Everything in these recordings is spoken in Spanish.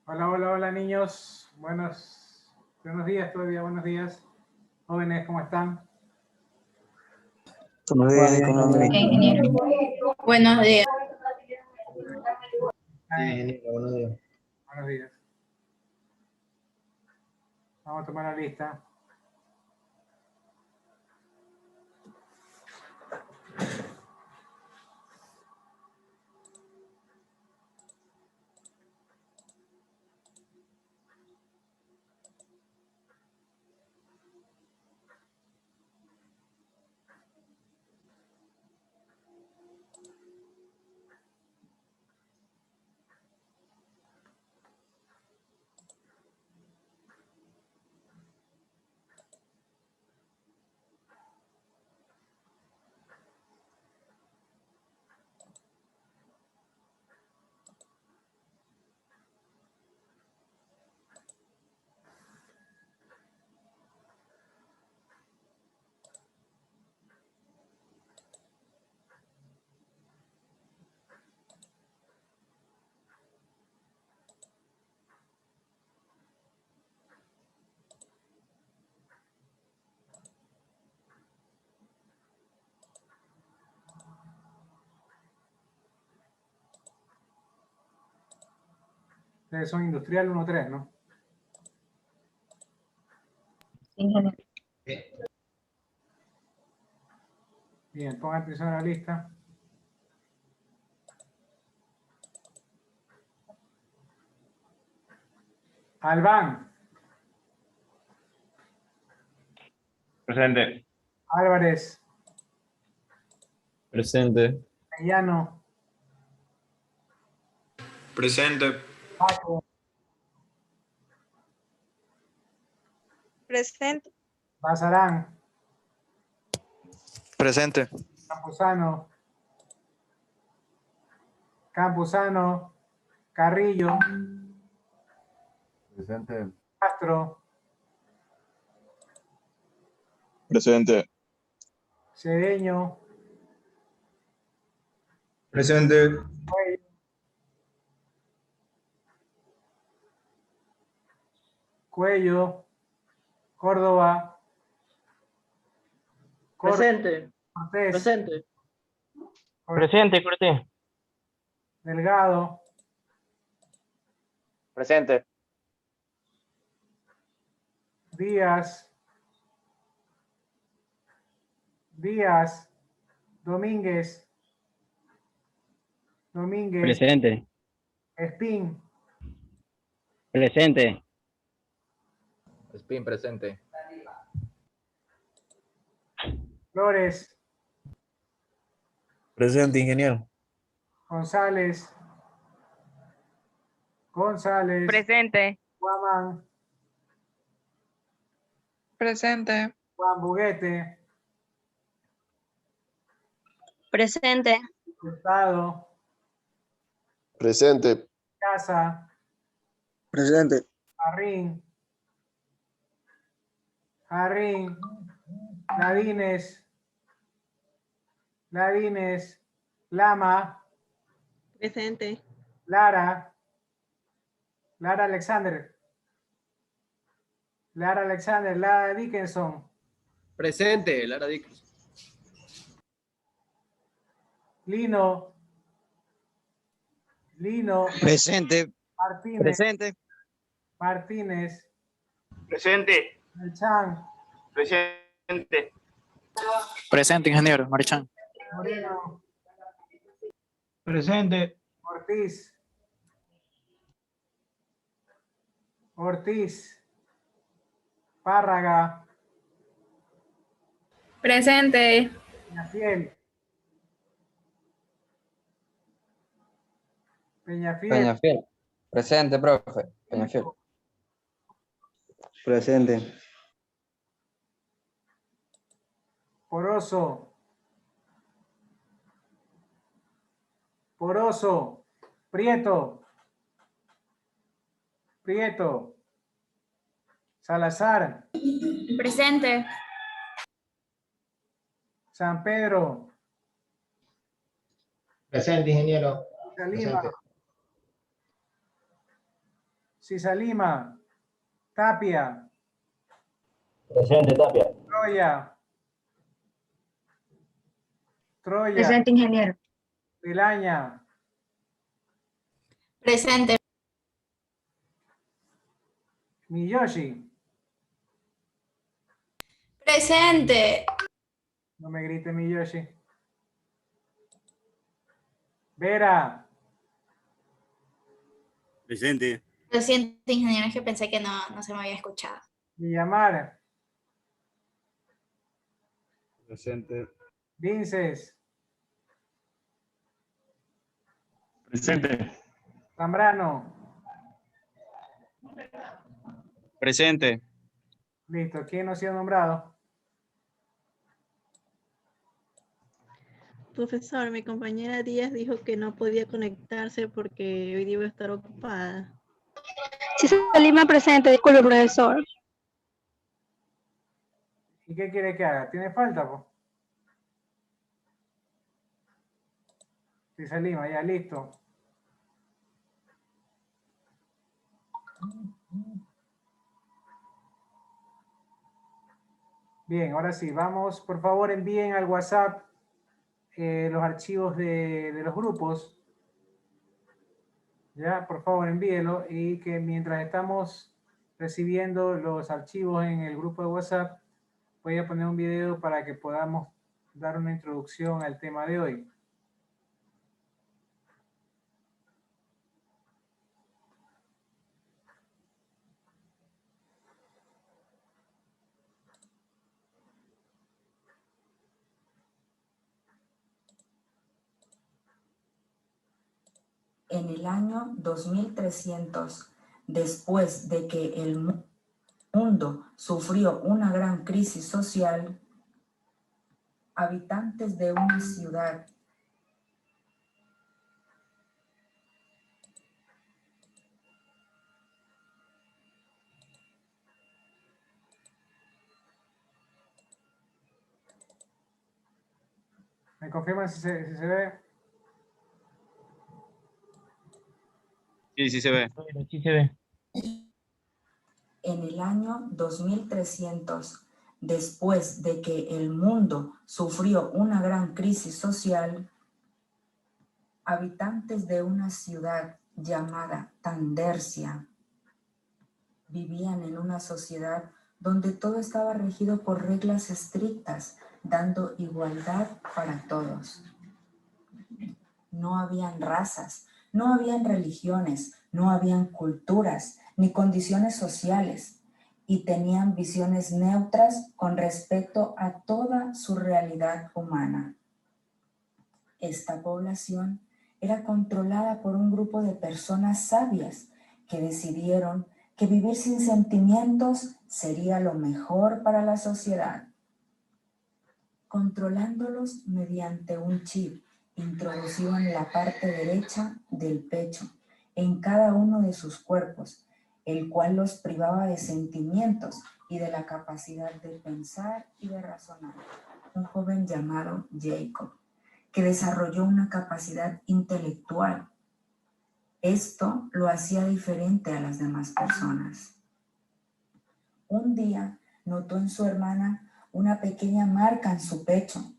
Hola, hola, hola niños. Buenos días todavía, buenos días. Jóvenes, ¿cómo están? Buenos días, economía. Ingeniero. Buenos días. Buenos días. Buenos días. Vamos a tomar la lista. Ustedes son industrial 1-3, ¿no? Ingeniero. Bien, pongan atención a la lista. Albán, Presente. Álvarez, Presente. Mellano, Presente. Paco, Presente. Bazarán, Presente. Campuzano, Carrillo, Presente. Castro, Presente. Cedeño, Presente. Cuello, Córdoba, Presente. Cortés, Presente. Presente, Cortés. Delgado, Presente. Díaz, Domínguez, Presente. Espín, Presente. Spin presente. Flores, Presente, ingeniero. González, Presente. Guamán, Presente. Juan Buguete, Presente. Estado, Presente. Casa, Presente. Jarrín, Ladines, Lama, Presente. Lara Alexander, Lara Dickinson, Presente, Lara Dickinson. Lino, Presente. Martínez, Presente. Presente. Melchán, Presente. Presente, ingeniero, Marchán. Moreno, Presente. Ortiz, Párraga, Presente. Peñafiel, Peñafiel. Presente, profe. Peñafiel. Presente. Poroso, Prieto, Salazar, Presente. San Pedro, Presente, ingeniero. Lima, Cisa Lima. Tapia. Presente, Tapia. Troya. Troya. Presente, ingeniero. Pilaña. Presente. Miyoshi. Presente. No me grite Miyoshi. Vera. Presente. Lo siento, ingeniero, es que pensé que no se me había escuchado. Villamar. Presente. Vinces. Presente. Zambrano. Presente. Listo. ¿Quién no ha sido nombrado? Profesor, mi compañera Díaz dijo que no podía conectarse porque hoy día iba a estar ocupada. Cisa Lima presente, disculpe, profesor. ¿Y qué quiere que haga? ¿Tiene falta, po? Cisa Lima, ya listo. Bien, ahora sí, vamos, por favor envíen al WhatsApp los archivos de los grupos. Ya, por favor envíenlo y que mientras estamos recibiendo los archivos en el grupo de WhatsApp, voy a poner un video para que podamos dar una introducción al tema de hoy. En el año 2300, después de que el mundo sufrió una gran crisis social, habitantes de una ciudad ¿Me confirman si se ve? Sí, sí se ve. Sí se ve. en el año 2300, después de que el mundo sufrió una gran crisis social, habitantes de una ciudad llamada Tandersia vivían en una sociedad donde todo estaba regido por reglas estrictas, dando igualdad para todos. No habían razas, no habían religiones, no habían culturas ni condiciones sociales, y tenían visiones neutras con respecto a toda su realidad humana. Esta población era controlada por un grupo de personas sabias que decidieron que vivir sin sentimientos sería lo mejor para la sociedad. Controlándolos mediante un chip introducido en la parte derecha del pecho, en cada uno de sus cuerpos, el cual los privaba de sentimientos y de la capacidad de pensar y de razonar. Un joven llamado Jacob, que desarrolló una capacidad intelectual. Esto lo hacía diferente a las demás personas. Un día notó en su hermana una pequeña marca en su pecho,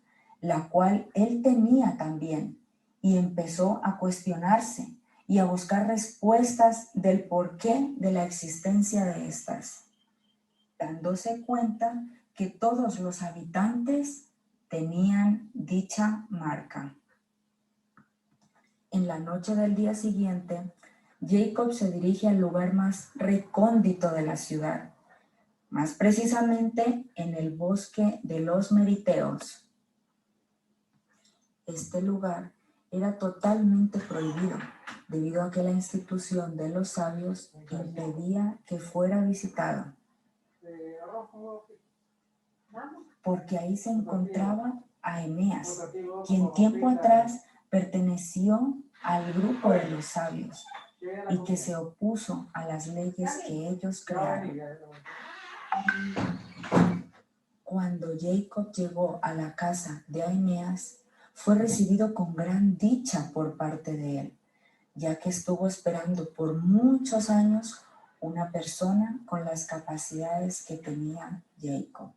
la cual él tenía también, y empezó a cuestionarse y a buscar respuestas del porqué de la existencia de estas, dándose cuenta que todos los habitantes tenían dicha marca. En la noche del día siguiente, Jacob se dirige al lugar más recóndito de la ciudad, más precisamente en el bosque de los Meriteos. Este lugar era totalmente prohibido debido a que la institución de los sabios impedía que fuera visitado, porque ahí se encontraba a Eneas, quien tiempo atrás perteneció al grupo de los sabios y que se opuso a las leyes que ellos crearon. Cuando Jacob llegó a la casa de Eneas, fue recibido con gran dicha por parte de él, ya que estuvo esperando por muchos años una persona con las capacidades que tenía Jacob.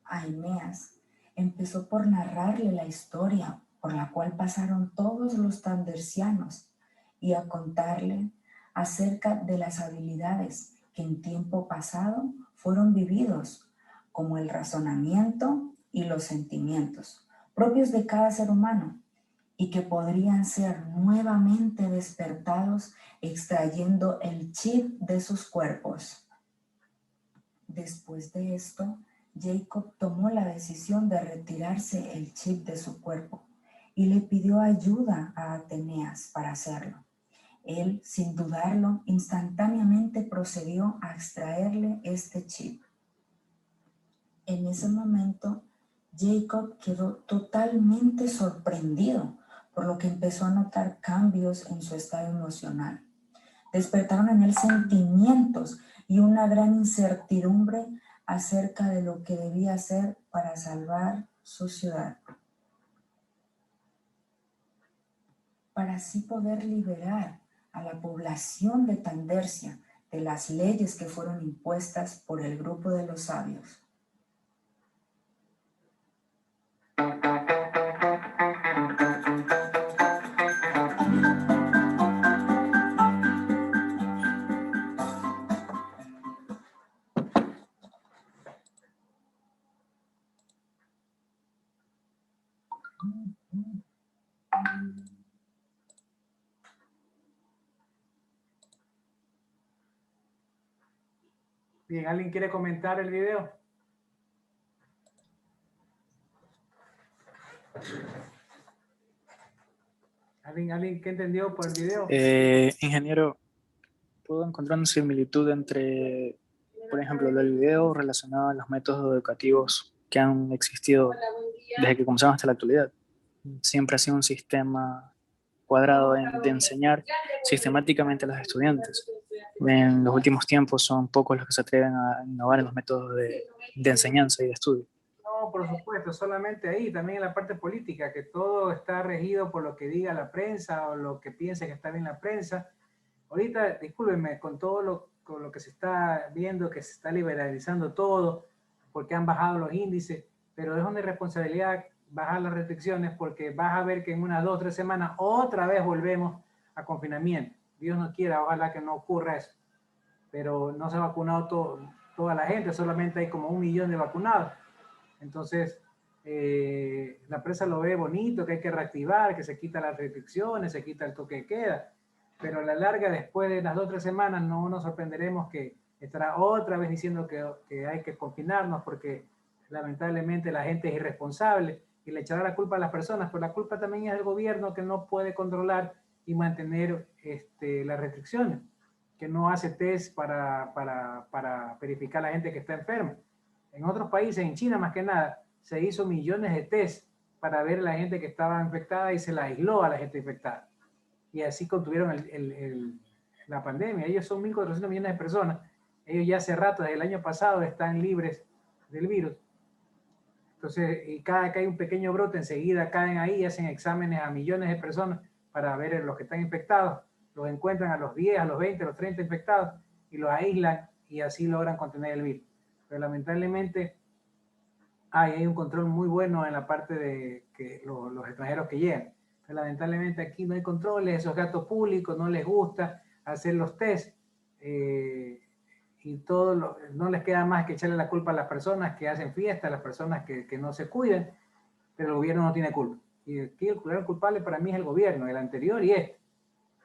A Eneas empezó por narrarle la historia por la cual pasaron todos los tandercianos y a contarle acerca de las habilidades que en tiempo pasado fueron vividos, como el razonamiento y los sentimientos propios de cada ser humano y que podrían ser nuevamente despertados extrayendo el chip de sus cuerpos. Después de esto, Jacob tomó la decisión de retirarse el chip de su cuerpo y le pidió ayuda a Ateneas para hacerlo. Él, sin dudarlo, instantáneamente procedió a extraerle este chip. En ese momento, Jacob quedó totalmente sorprendido, por lo que empezó a notar cambios en su estado emocional. Despertaron en él sentimientos y una gran incertidumbre acerca de lo que debía hacer para salvar su ciudad, para así poder liberar a la población de Tandercia de las leyes que fueron impuestas por el grupo de los sabios. Bien, ¿alguien quiere comentar el video? ¿Alguien qué entendió por el video? Ingeniero, puedo encontrar una similitud entre, por ejemplo, el video relacionado a los métodos educativos que han existido desde que comenzamos hasta la actualidad. Siempre ha sido un sistema cuadrado de enseñar sistemáticamente a los estudiantes. En los últimos tiempos son pocos los que se atreven a innovar en los métodos de enseñanza y de estudio. No, por supuesto, solamente ahí, también en la parte política, que todo está regido por lo que diga la prensa o lo que piense que está bien la prensa. Ahorita, discúlpenme, con lo que se está viendo, que se está liberalizando todo, porque han bajado los índices, pero es una irresponsabilidad bajar las restricciones porque vas a ver que en unas 2 o 3 semanas otra vez volvemos a confinamiento. Dios no quiera, ojalá que no ocurra eso. Pero no se ha vacunado toda la gente, solamente hay como 1 millón de vacunados. Entonces, la prensa lo ve bonito, que hay que reactivar, que se quita las restricciones, se quita el toque de queda. Pero a la larga, después de las 2 o 3 semanas, no nos sorprenderemos que estará otra vez diciendo que hay que confinarnos porque lamentablemente la gente es irresponsable y le echará la culpa a las personas, pero la culpa también es del gobierno que no puede controlar y mantener las restricciones, que no hace test para verificar a la gente que está enferma. En otros países, en China más que nada, se hizo millones de test para ver a la gente que estaba infectada y se la aisló a la gente infectada. Y así contuvieron la pandemia. Ellos son 1.400 millones de personas. Ellos ya hace rato, desde el año pasado, están libres del virus. Entonces, y cada que hay un pequeño brote, enseguida caen ahí y hacen exámenes a millones de personas para ver los que están infectados. Los encuentran a los 10, a los 20, a los 30 infectados y los aíslan y así logran contener el virus. Pero lamentablemente hay un control muy bueno en la parte de que los extranjeros que llegan. Pero lamentablemente aquí no hay controles, esos gastos públicos no les gusta hacer los test y no les queda más que echarle la culpa a las personas que hacen fiesta, a las personas que no se cuidan, pero el gobierno no tiene culpa. Y aquí el culpable para mí es el gobierno, el anterior y este,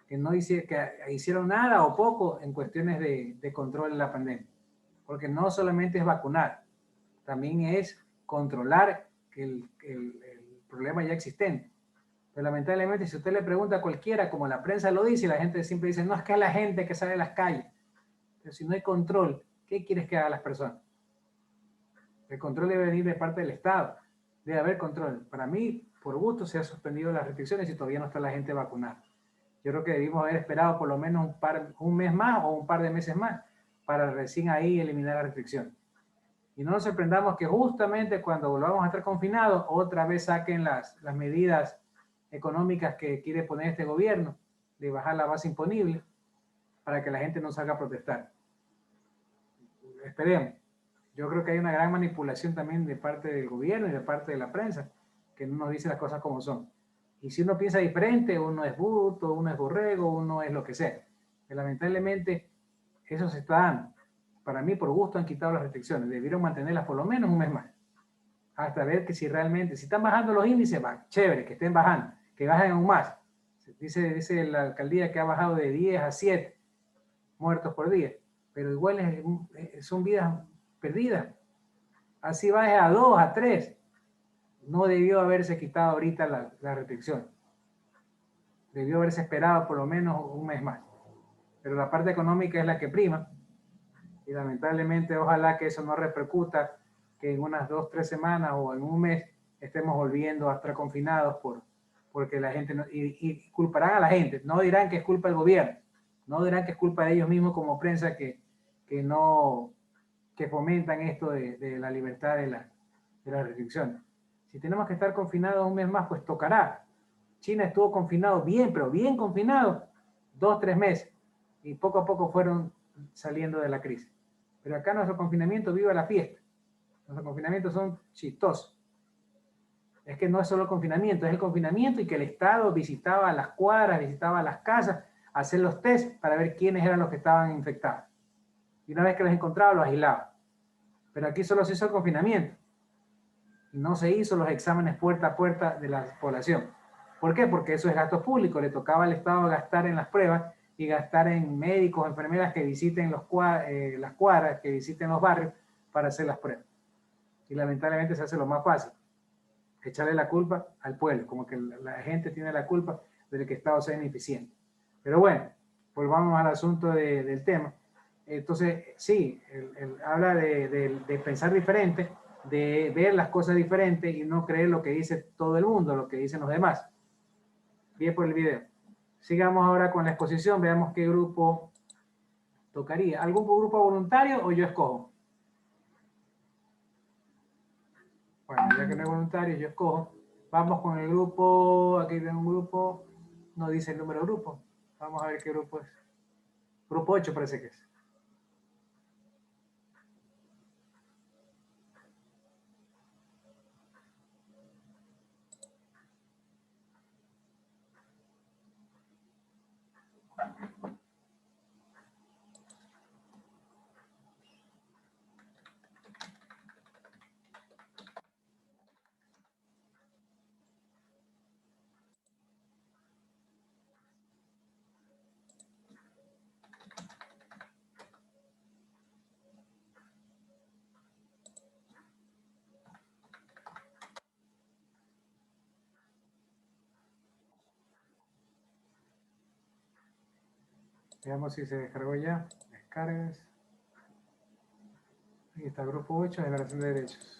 que no hicieron nada o poco en cuestiones de control de la pandemia. Porque no solamente es vacunar, también es controlar el problema ya existente. Pero lamentablemente, si usted le pregunta a cualquiera, como la prensa lo dice, la gente siempre dice, no, es que es la gente que sale a las calles. Pero si no hay control, ¿qué quieres que hagan las personas? El control debe venir de parte del Estado. Debe haber control. Para mí, por gusto, se han suspendido las restricciones y todavía no está la gente vacunada. Yo creo que debimos haber esperado por lo menos un mes más o un par de meses más para recién ahí eliminar la restricción. Y no nos sorprendamos que justamente cuando volvamos a estar confinados, otra vez saquen las medidas económicas que quiere poner este gobierno, de bajar la base imponible, para que la gente no salga a protestar. Esperemos. Yo creo que hay una gran manipulación también de parte del gobierno y de parte de la prensa, que no nos dice las cosas como son. Y si uno piensa diferente, uno es bruto, uno es borrego, uno es lo que sea. Que lamentablemente eso se está dando. Para mí, por gusto, han quitado las restricciones. Debieron mantenerlas por lo menos un mes más. Hasta ver que si realmente, si están bajando los índices, va, chévere, que estén bajando, que bajen aún más. Dice la alcaldía que ha bajado de 10 a 7 muertos por día. Pero igual son vidas perdidas. Así baje a 2, a 3. No debió haberse quitado ahorita la restricción. Debió haberse esperado por lo menos un mes más. Pero la parte económica es la que prima. Y lamentablemente, ojalá que eso no repercuta, que en unas 2, 3 semanas o en un mes estemos volviendo a estar confinados porque la gente, y culparán a la gente. No dirán que es culpa del gobierno. No dirán que es culpa de ellos mismos como prensa que fomentan esto de la libertad de las restricciones. Si tenemos que estar confinados un mes más, pues tocará. China estuvo confinado bien, pero bien confinado, 2, 3 meses. Y poco a poco fueron saliendo de la crisis. Pero acá nuestro confinamiento viva la fiesta. Nuestros confinamientos son chistosos. Es que no es solo el confinamiento, es el confinamiento y que el Estado visitaba las cuadras, visitaba las casas, a hacer los test para ver quiénes eran los que estaban infectados. Y una vez que los encontraba, los aislaba. Pero aquí solo se hizo el confinamiento. Y no se hizo los exámenes puerta a puerta de la población. ¿Por qué? Porque eso es gasto público. Le tocaba al Estado gastar en las pruebas y gastar en médicos, enfermeras que visiten las cuadras, que visiten los barrios para hacer las pruebas. Y lamentablemente se hace lo más fácil. Echarle la culpa al pueblo, como que la gente tiene la culpa de que el Estado sea ineficiente. Pero bueno, volvamos al asunto del tema. Entonces, sí, habla de pensar diferente, de ver las cosas diferentes y no creer lo que dice todo el mundo, lo que dicen los demás. Bien por el video. Sigamos ahora con la exposición, veamos qué grupo tocaría. ¿Algún grupo voluntario o yo escojo? Bueno, ya que no es voluntario, yo escojo. Vamos con el grupo, aquí tengo un grupo, no dice el número de grupo. Vamos a ver qué grupo es. Grupo 8 parece que es. Veamos si se descargó ya. Descargas. Ahí está, grupo 8, declaración de derechos.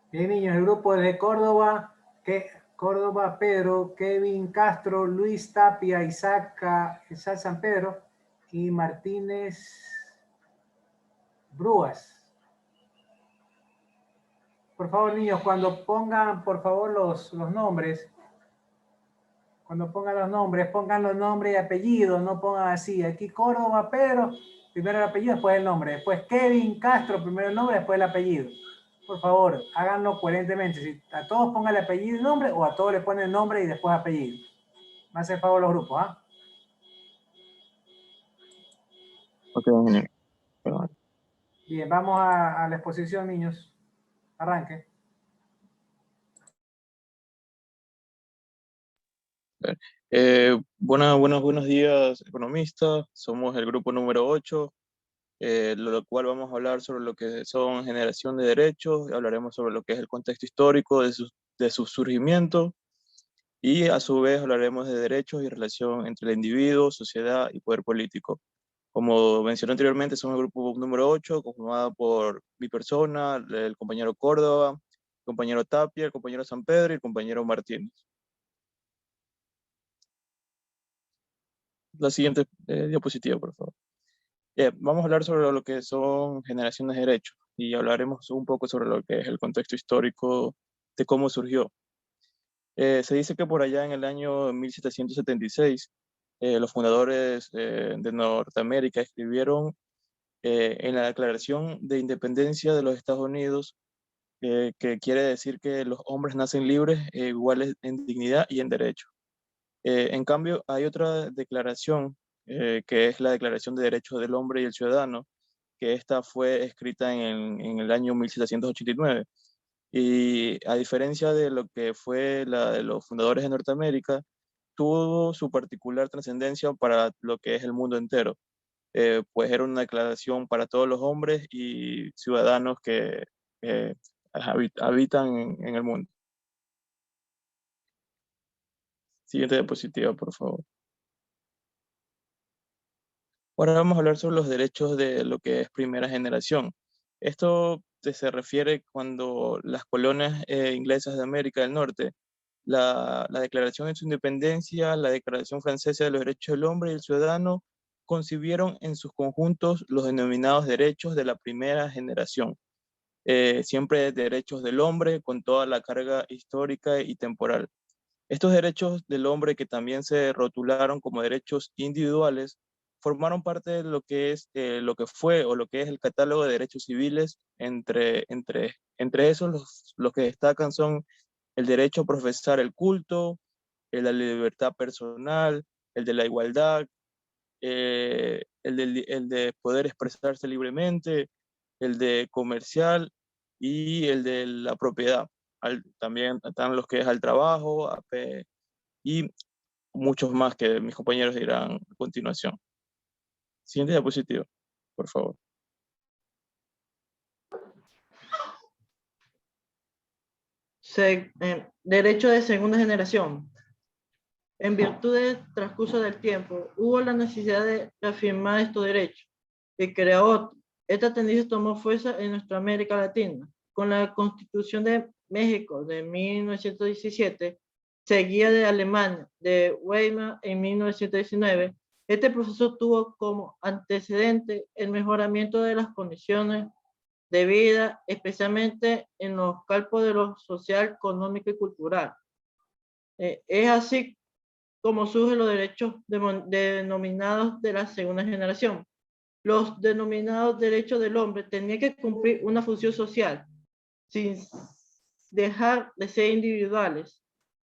Bien, niños, el grupo de Córdoba, Córdoba, Pedro, Kevin Castro, Luis Tapia, Isaac San Pedro y Martínez Brúas. Por favor, niños, cuando pongan, por favor, los nombres, cuando pongan los nombres y apellidos, no pongan así. Aquí Córdoba, Pedro, primero el apellido, después el nombre. Después Kevin Castro, primero el nombre, después el apellido. Por favor, háganlo coherentemente. Si a todos pongan el apellido y nombre, o a todos les ponen nombre y después apellido. Me hace favor los grupos, ¿ah? Ok, ingeniero. Perdón. Bien, vamos a la exposición, niños. Arranque. Buenos días, economistas. Somos el grupo número 8, lo cual vamos a hablar sobre lo que son generación de derechos, hablaremos sobre lo que es el contexto histórico de su surgimiento, y a su vez hablaremos de derechos y relación entre el individuo, sociedad y poder político. Como mencioné anteriormente, somos el grupo número 8, conformado por mi persona, el compañero Córdoba, el compañero Tapia, el compañero San Pedro y el compañero Martínez. La siguiente diapositiva, por favor. Vamos a hablar sobre lo que son generaciones de derechos y hablaremos un poco sobre lo que es el contexto histórico de cómo surgió. Se dice que por allá en el año 1776, los fundadores de Norteamérica escribieron en la Declaración de Independencia de los Estados Unidos, que quiere decir que los hombres nacen libres e iguales en dignidad y en derecho. En cambio, hay otra declaración, que es la Declaración de Derechos del Hombre y el Ciudadano, que esta fue escrita en el año 1789. Y a diferencia de lo que fue la de los fundadores de Norteamérica, tuvo su particular trascendencia para lo que es el mundo entero. Pues era una declaración para todos los hombres y ciudadanos que habitan en el mundo. Siguiente diapositiva, por favor. Ahora vamos a hablar sobre los derechos de lo que es primera generación. Esto se refiere cuando las colonias inglesas de América del Norte, la Declaración de su Independencia, la Declaración Francesa de los Derechos del Hombre y el Ciudadano, concibieron en sus conjuntos los denominados derechos de la primera generación. Siempre derechos del hombre con toda la carga histórica y temporal. Estos derechos del hombre, que también se rotularon como derechos individuales, formaron parte de lo que es lo que fue o lo que es el catálogo de derechos civiles. Entre esos, los que destacan son el derecho a profesar el culto, el de la libertad personal, el de la igualdad, el de poder expresarse libremente, el de comercial y el de la propiedad. También están los que es al trabajo y muchos más que mis compañeros dirán a continuación. Siguiente diapositiva, por favor. Derecho de segunda generación. En virtud del transcurso del tiempo, hubo la necesidad de reafirmar estos derechos y crear otros. Esta tendencia tomó fuerza en nuestra América Latina. Con la Constitución de México de 1917, seguida de Alemania, de Weimar en 1919, este proceso tuvo como antecedente el mejoramiento de las condiciones de vida, especialmente en los campos de lo social, económico y cultural. Es así como surgen los derechos denominados de la segunda generación. Los denominados derechos del hombre tenían que cumplir una función social, sin dejar de ser individuales.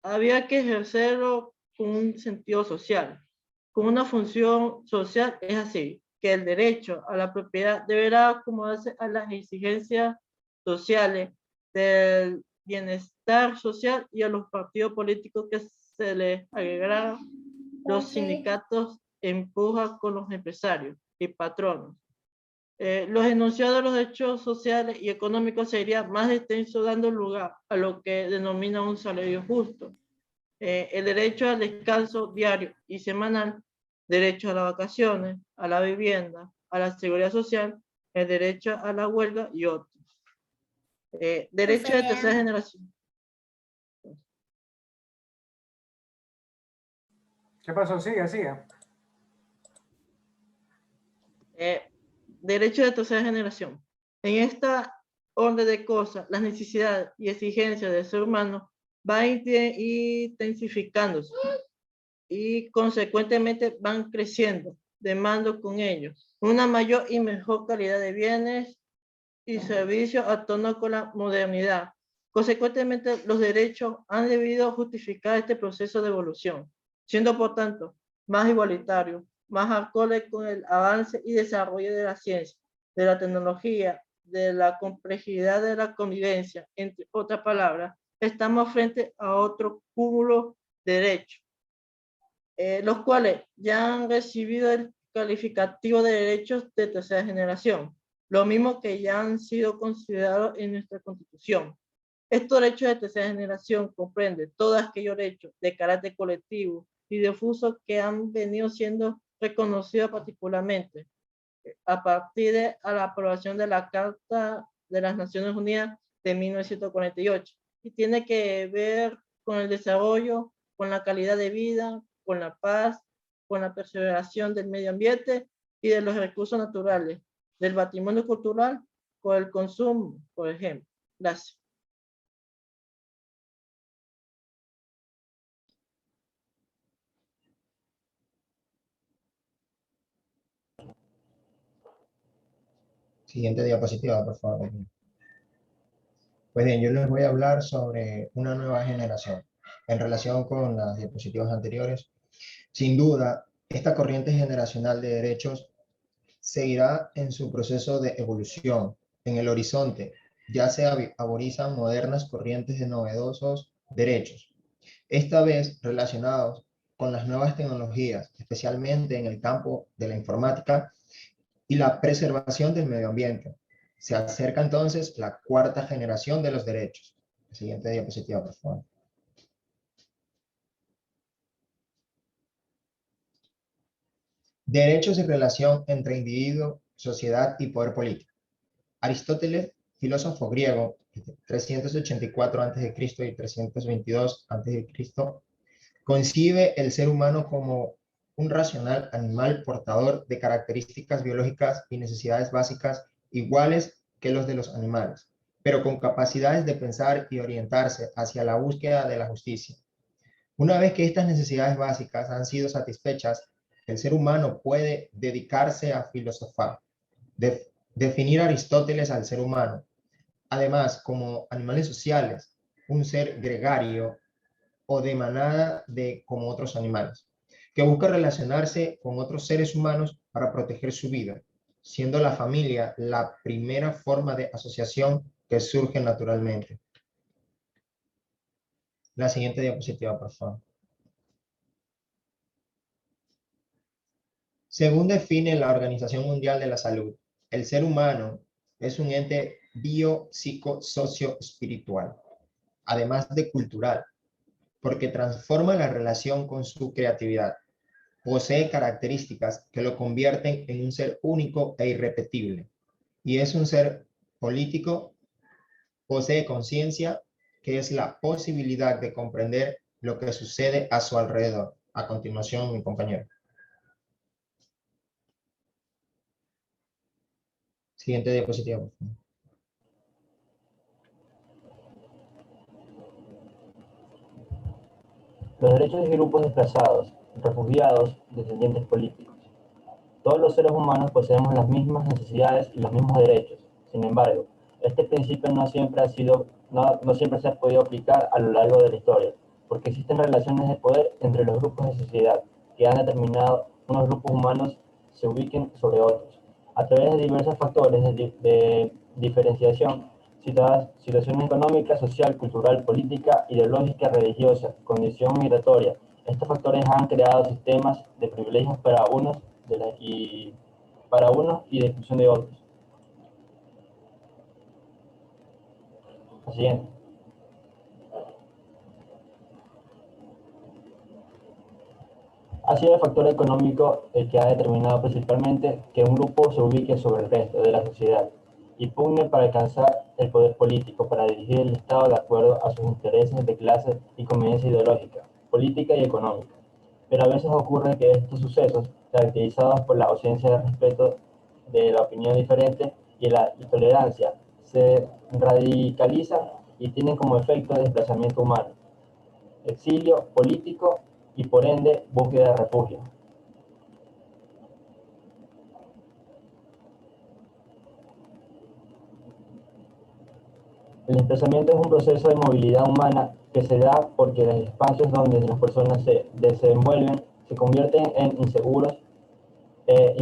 Había que ejercerlo con un sentido social. Con una función social es así, que el derecho a la propiedad deberá acomodarse a las exigencias sociales del bienestar social y a los partidos políticos que se les agregará. Los sindicatos empujan con los empresarios y patronos. Los enunciados de los derechos sociales y económicos serían más extensos, dando lugar a lo que denomina un salario justo. El derecho al descanso diario y semanal, derecho a las vacaciones, a la vivienda, a la seguridad social, el derecho a la huelga y otros. Derecho de tercera generación. ¿Qué pasó? Siga. Derecho de tercera generación. En esta orden de cosas, las necesidades y exigencias del ser humano van intensificándose y consecuentemente van creciendo, demandando con ellos una mayor y mejor calidad de bienes y servicios a tono con la modernidad. Consecuentemente, los derechos han debido justificar este proceso de evolución, siendo por tanto más igualitarios, más acorde con el avance y desarrollo de la ciencia, de la tecnología, de la complejidad de la convivencia. Entre otras palabras, estamos frente a otro cúmulo de derechos, los cuales ya han recibido el calificativo de derechos de tercera generación, lo mismo que ya han sido considerados en nuestra Constitución. Estos derechos de tercera generación comprenden todos aquellos derechos de carácter colectivo y difuso que han venido siendo reconocidos particularmente a partir de la aprobación de la Carta de las Naciones Unidas de 1948 y tiene que ver con el desarrollo, con la calidad de vida, con la paz, con la preservación del medio ambiente y de los recursos naturales, del patrimonio cultural, con el consumo, por ejemplo. Gracias. Siguiente diapositiva, por favor. Pues bien, yo les voy a hablar sobre una nueva generación. En relación con las diapositivas anteriores, sin duda, esta corriente generacional de derechos seguirá en su proceso de evolución. En el horizonte ya se aborizan modernas corrientes de novedosos derechos, esta vez relacionados con las nuevas tecnologías, especialmente en el campo de la informática y la preservación del medio ambiente. Se acerca entonces la cuarta generación de los derechos. Siguiente diapositiva, por favor. Derechos y relación entre individuo, sociedad y poder político. Aristóteles, filósofo griego, 384 a.C. y 322 a.C., concibe el ser humano como un racional animal portador de características biológicas y necesidades básicas iguales que los de los animales, pero con capacidades de pensar y orientarse hacia la búsqueda de la justicia. Una vez que estas necesidades básicas han sido satisfechas, el ser humano puede dedicarse a filosofar. Definir Aristóteles al ser humano, además, como animales sociales, un ser gregario o de manada como otros animales, que busca relacionarse con otros seres humanos para proteger su vida, siendo la familia la primera forma de asociación que surge naturalmente. La siguiente diapositiva, por favor. Según define la Organización Mundial de la Salud, el ser humano es un ente bio-psico-socio-espiritual, además de cultural, porque transforma la relación con su creatividad. Posee características que lo convierten en un ser único e irrepetible. Y es un ser político, posee conciencia, que es la posibilidad de comprender lo que sucede a su alrededor. A continuación, mi compañero. Siguiente diapositiva, por favor. Los derechos de grupos desplazados, refugiados, descendientes políticos. Todos los seres humanos poseemos las mismas necesidades y los mismos derechos. Sin embargo, este principio no siempre se ha podido aplicar a lo largo de la historia, porque existen relaciones de poder entre los grupos de sociedad que han determinado unos grupos humanos se ubiquen sobre otros. A través de diversos factores de diferenciación, situación económica, social, cultural, política, ideológica, religiosa, condición migratoria. Estos factores han creado sistemas de privilegios para unos y de exclusión de otros. Lo siguiente. Ha sido el factor económico el que ha determinado principalmente que un grupo se ubique sobre el resto de la sociedad. y pugne para alcanzar el poder político, para dirigir el Estado de acuerdo a sus intereses de clase y conveniencia ideológica, política y económica. Pero a veces ocurre que estos sucesos, caracterizados por la ausencia de respeto de la opinión diferente y la intolerancia, se radicalizan y tienen como efecto desplazamiento humano, exilio político y por ende búsqueda de refugio. El desplazamiento es un proceso de movilidad humana que se da porque los espacios donde las personas se desenvuelven se convierten en inseguros e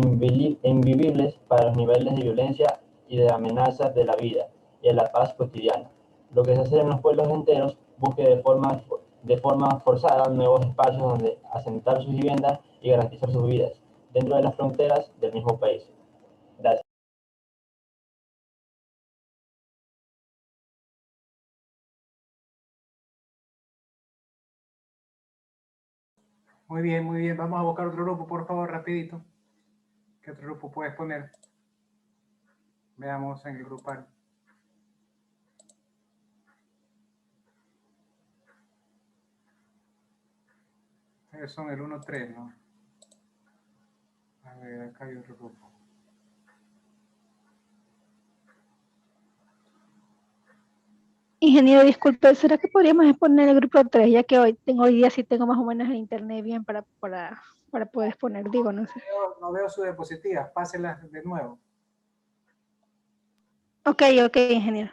invivibles para los niveles de violencia y de amenazas de la vida y de la paz cotidiana. Lo que se hace en los pueblos enteros busca de forma forzada nuevos espacios donde asentar sus viviendas y garantizar sus vidas dentro de las fronteras del mismo país. Gracias. Muy bien, muy bien. Vamos a buscar otro grupo, por favor, rapidito. ¿Qué otro grupo puedes poner? Veamos en el grupal. Ellos son el 1-3, ¿no? A ver, acá hay otro grupo. Ingeniero, disculpe, ¿será que podríamos exponer el grupo 3, ya que hoy día sí tengo más o menos el internet bien para poder exponer, digo, no sé. No veo sus diapositivas, pásenlas de nuevo. Ok, ingeniero.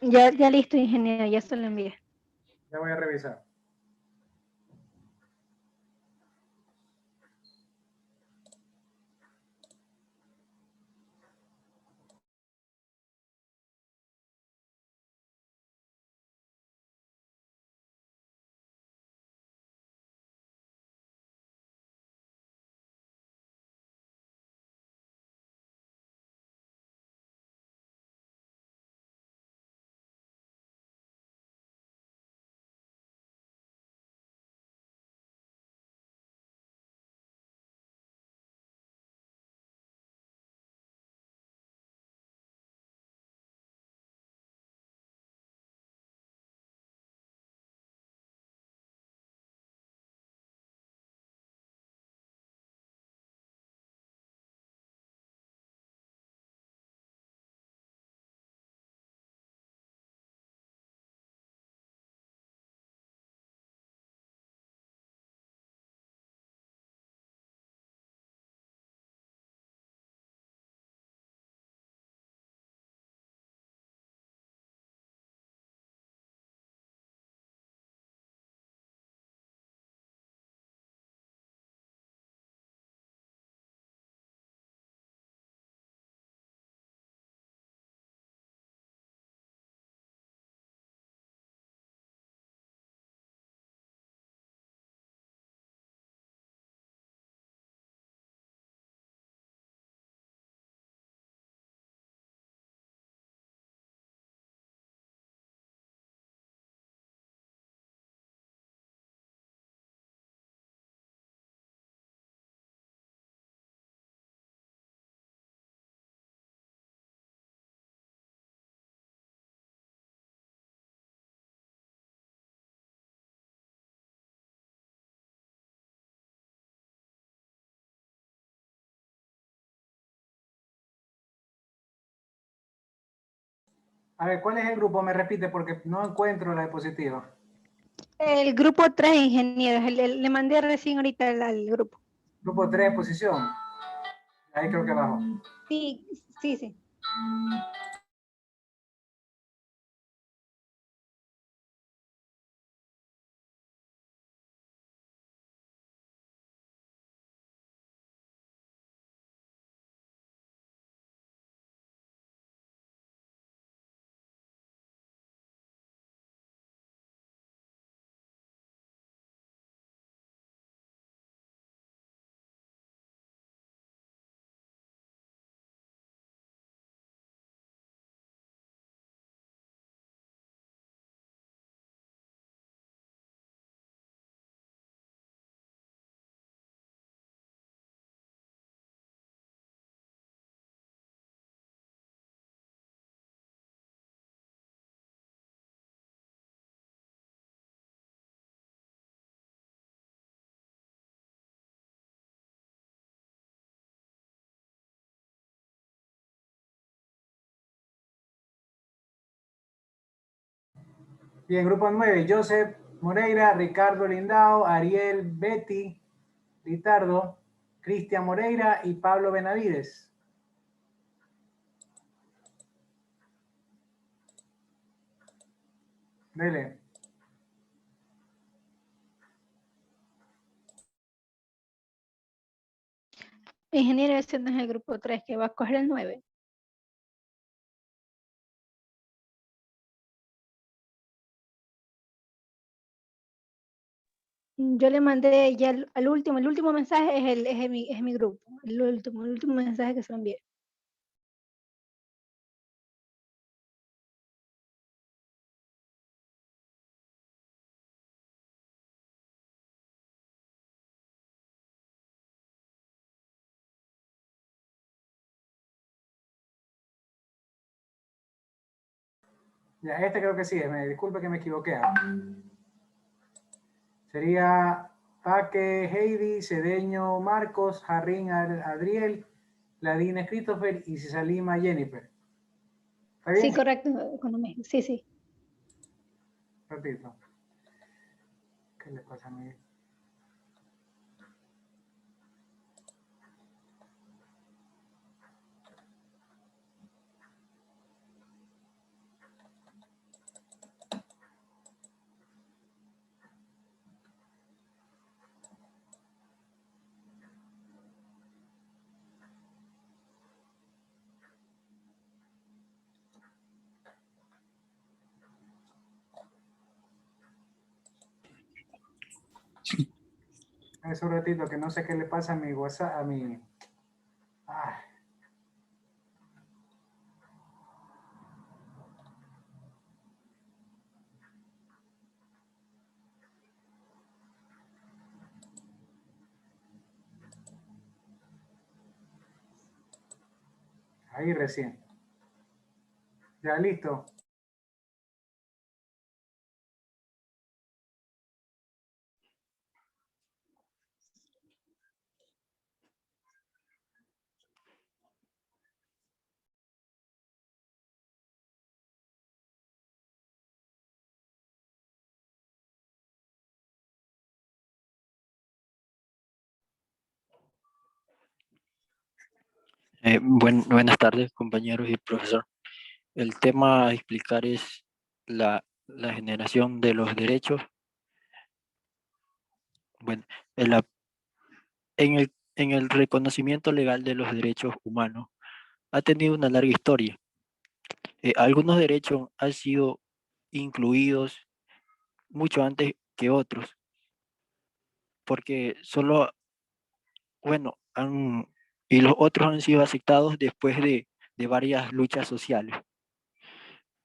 Ya listo, ingeniero, ya se lo envié. Ya voy a revisar. A ver, ¿cuál es el grupo? Me repite porque no encuentro la diapositiva. El grupo 3, ingeniero, le mandé recién ahorita al grupo. Grupo 3, posición. Ahí creo que abajo. Sí. Bien, grupo 9, Joseph Moreira, Ricardo Lindao, Ariel Betty, Ritardo, Cristian Moreira y Pablo Benavides. Dele. Ingeniero, ese no es el grupo 3 que va a coger el 9. Yo le mandé ya el último mensaje es mi grupo, el último mensaje que se lo envié. Ya, este creo que sí, me disculpe que me equivoqué. Sería Paque Heidi, Cedeño Marcos, Jarrín Adriel, Ladina Christopher y Cisalima Jennifer. ¿Está bien? Sí, correcto, sí, sí. Repito. ¿Qué le pasa a mí? Es un ratito que no sé qué le pasa a mi WhatsApp, a mi... Ay. Ahí recién. Ya, listo. Buenas tardes, compañeros y profesor. El tema a explicar es la generación de los derechos. Bueno, en el reconocimiento legal de los derechos humanos ha tenido una larga historia. Algunos derechos han sido incluidos mucho antes que otros, porque solo, bueno, y los otros han sido aceptados después de varias luchas sociales.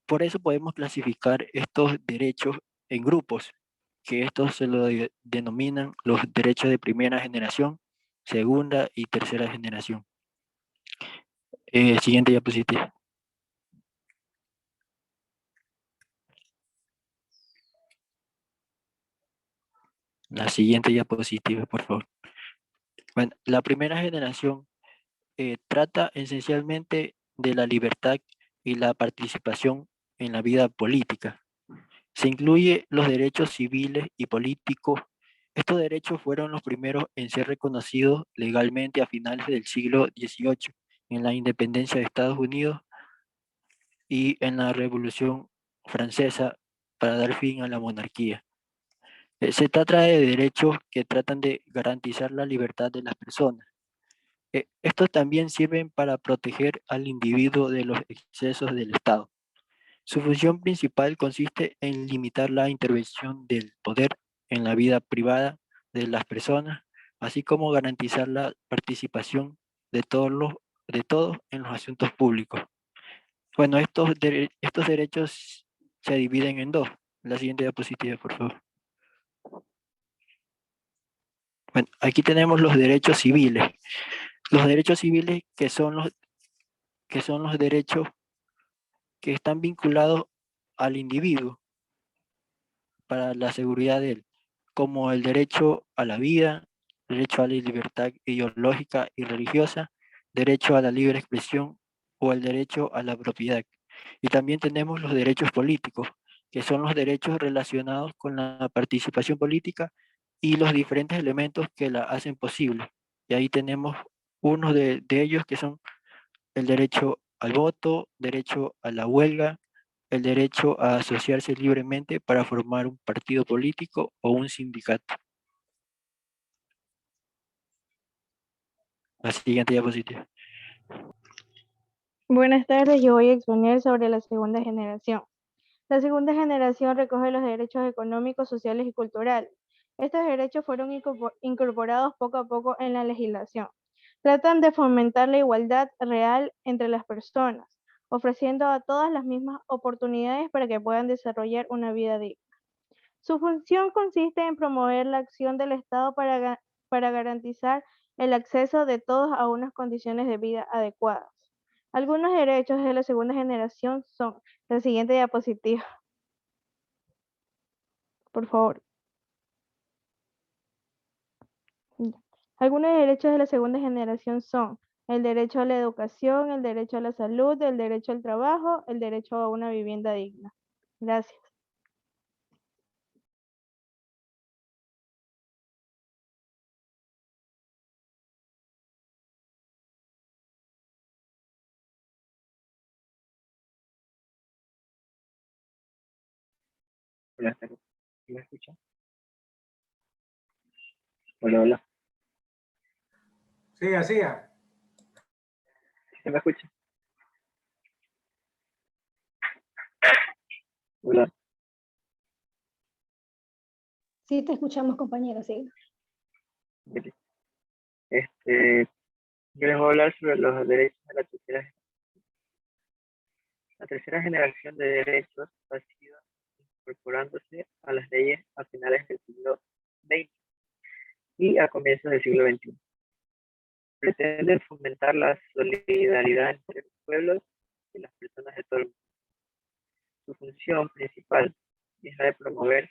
Por eso podemos clasificar estos derechos en grupos, que estos se lo denominan los derechos de primera generación, segunda y tercera generación. Siguiente diapositiva. La siguiente diapositiva, por favor. Bueno, la primera generación trata esencialmente de la libertad y la participación en la vida política. Se incluye los derechos civiles y políticos. Estos derechos fueron los primeros en ser reconocidos legalmente a finales del siglo XVIII, en la independencia de Estados Unidos y en la Revolución Francesa para dar fin a la monarquía. Se trata de derechos que tratan de garantizar la libertad de las personas. Estos también sirven para proteger al individuo de los excesos del Estado. Su función principal consiste en limitar la intervención del poder en la vida privada de las personas, así como garantizar la participación de todos en los asuntos públicos. Bueno, estos derechos se dividen en dos. La siguiente diapositiva, por favor. Bueno, aquí tenemos los derechos civiles. Los derechos civiles que son los derechos que están vinculados al individuo para la seguridad de él, como el derecho a la vida, derecho a la libertad ideológica y religiosa, derecho a la libre expresión o el derecho a la propiedad. Y también tenemos los derechos políticos, que son los derechos relacionados con la participación política y los diferentes elementos que la hacen posible. Y ahí tenemos unos de ellos que son el derecho al voto, derecho a la huelga, el derecho a asociarse libremente para formar un partido político o un sindicato. La siguiente diapositiva. Buenas tardes, yo voy a exponer sobre la segunda generación. La segunda generación recoge los derechos económicos, sociales y culturales. Estos derechos fueron incorporados poco a poco en la legislación. Tratan de fomentar la igualdad real entre las personas, ofreciendo a todas las mismas oportunidades para que puedan desarrollar una vida digna. Su función consiste en promover la acción del Estado para garantizar el acceso de todos a unas condiciones de vida adecuadas. Algunos derechos de la segunda generación son la siguiente diapositiva. Por favor. Algunos derechos de la segunda generación son el derecho a la educación, el derecho a la salud, el derecho al trabajo, el derecho a una vivienda digna. Gracias. Hola, ¿me escuchan? Hola, hola. Siga, siga. ¿Se me escucha? Hola. Sí, te escuchamos, compañero, sí. Mire, yo les voy a hablar sobre los derechos de la tercera generación. La tercera generación de derechos ha sido incorporándose a las leyes a finales del siglo XX y a comienzos del siglo XXI. Pretende fomentar la solidaridad entre los pueblos y las personas de todo el mundo. Su función principal es la de promover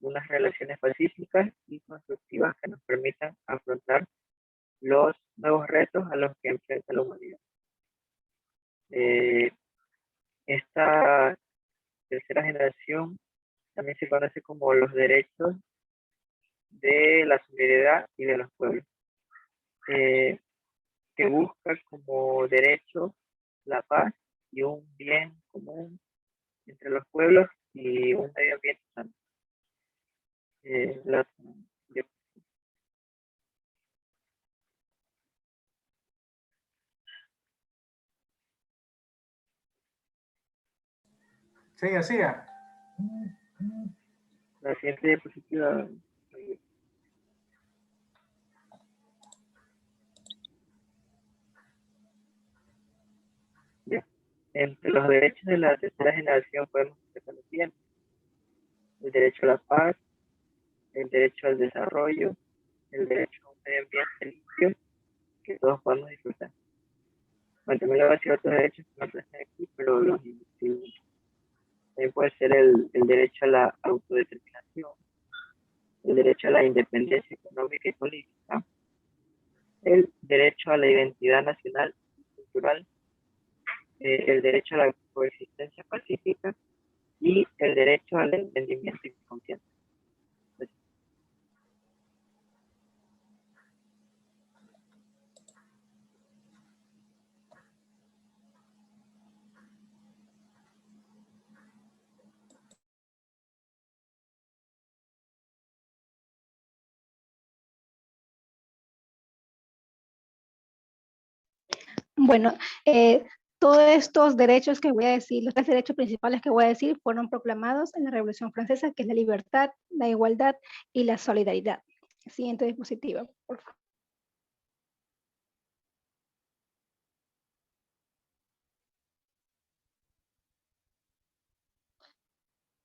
unas relaciones pacíficas y constructivas que nos permitan afrontar los nuevos retos a los que enfrenta la humanidad. Esta tercera generación también se conoce como los derechos de la solidaridad y de los pueblos, que busca como derecho la paz y un bien común entre los pueblos y un medio ambiente sano. Siga, siga. La siguiente diapositiva. Ya. Entre los derechos de la tercera generación podemos empezar los siguientes: el derecho a la paz, el derecho al desarrollo, el derecho a un medio ambiente limpio que todos podemos disfrutar. Bueno, también le voy a decir otros derechos que no aparecen aquí, pero los incluimos. También puede ser el derecho a la autodeterminación, el derecho a la independencia económica y política, el derecho a la identidad nacional y cultural, el derecho a la coexistencia pacífica y el derecho al entendimiento y confianza. Bueno, todos estos derechos que voy a decir, los tres derechos principales que voy a decir, fueron proclamados en la Revolución Francesa, que es la libertad, la igualdad y la solidaridad. Siguiente diapositiva, por favor.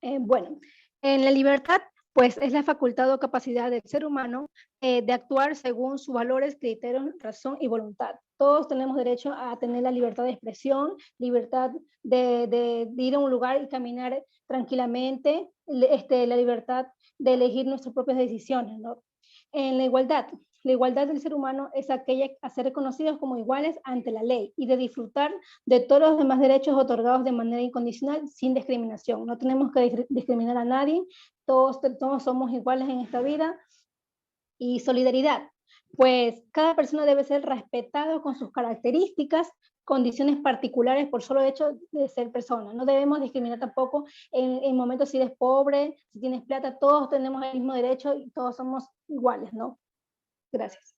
Bueno, en la libertad, pues es la facultad o capacidad del ser humano de actuar según sus valores, criterios, razón y voluntad. Todos tenemos derecho a tener la libertad de expresión, libertad de ir a un lugar y caminar tranquilamente, la libertad de elegir nuestras propias decisiones, ¿no? En la igualdad del ser humano es aquella a ser reconocidos como iguales ante la ley y de disfrutar de todos los demás derechos otorgados de manera incondicional sin discriminación. No tenemos que discriminar a nadie, todos somos iguales en esta vida. Y solidaridad, pues cada persona debe ser respetado con sus características, condiciones particulares por solo hecho de ser persona. No debemos discriminar tampoco en momentos si eres pobre, si tienes plata, todos tenemos el mismo derecho y todos somos iguales, ¿no? Gracias.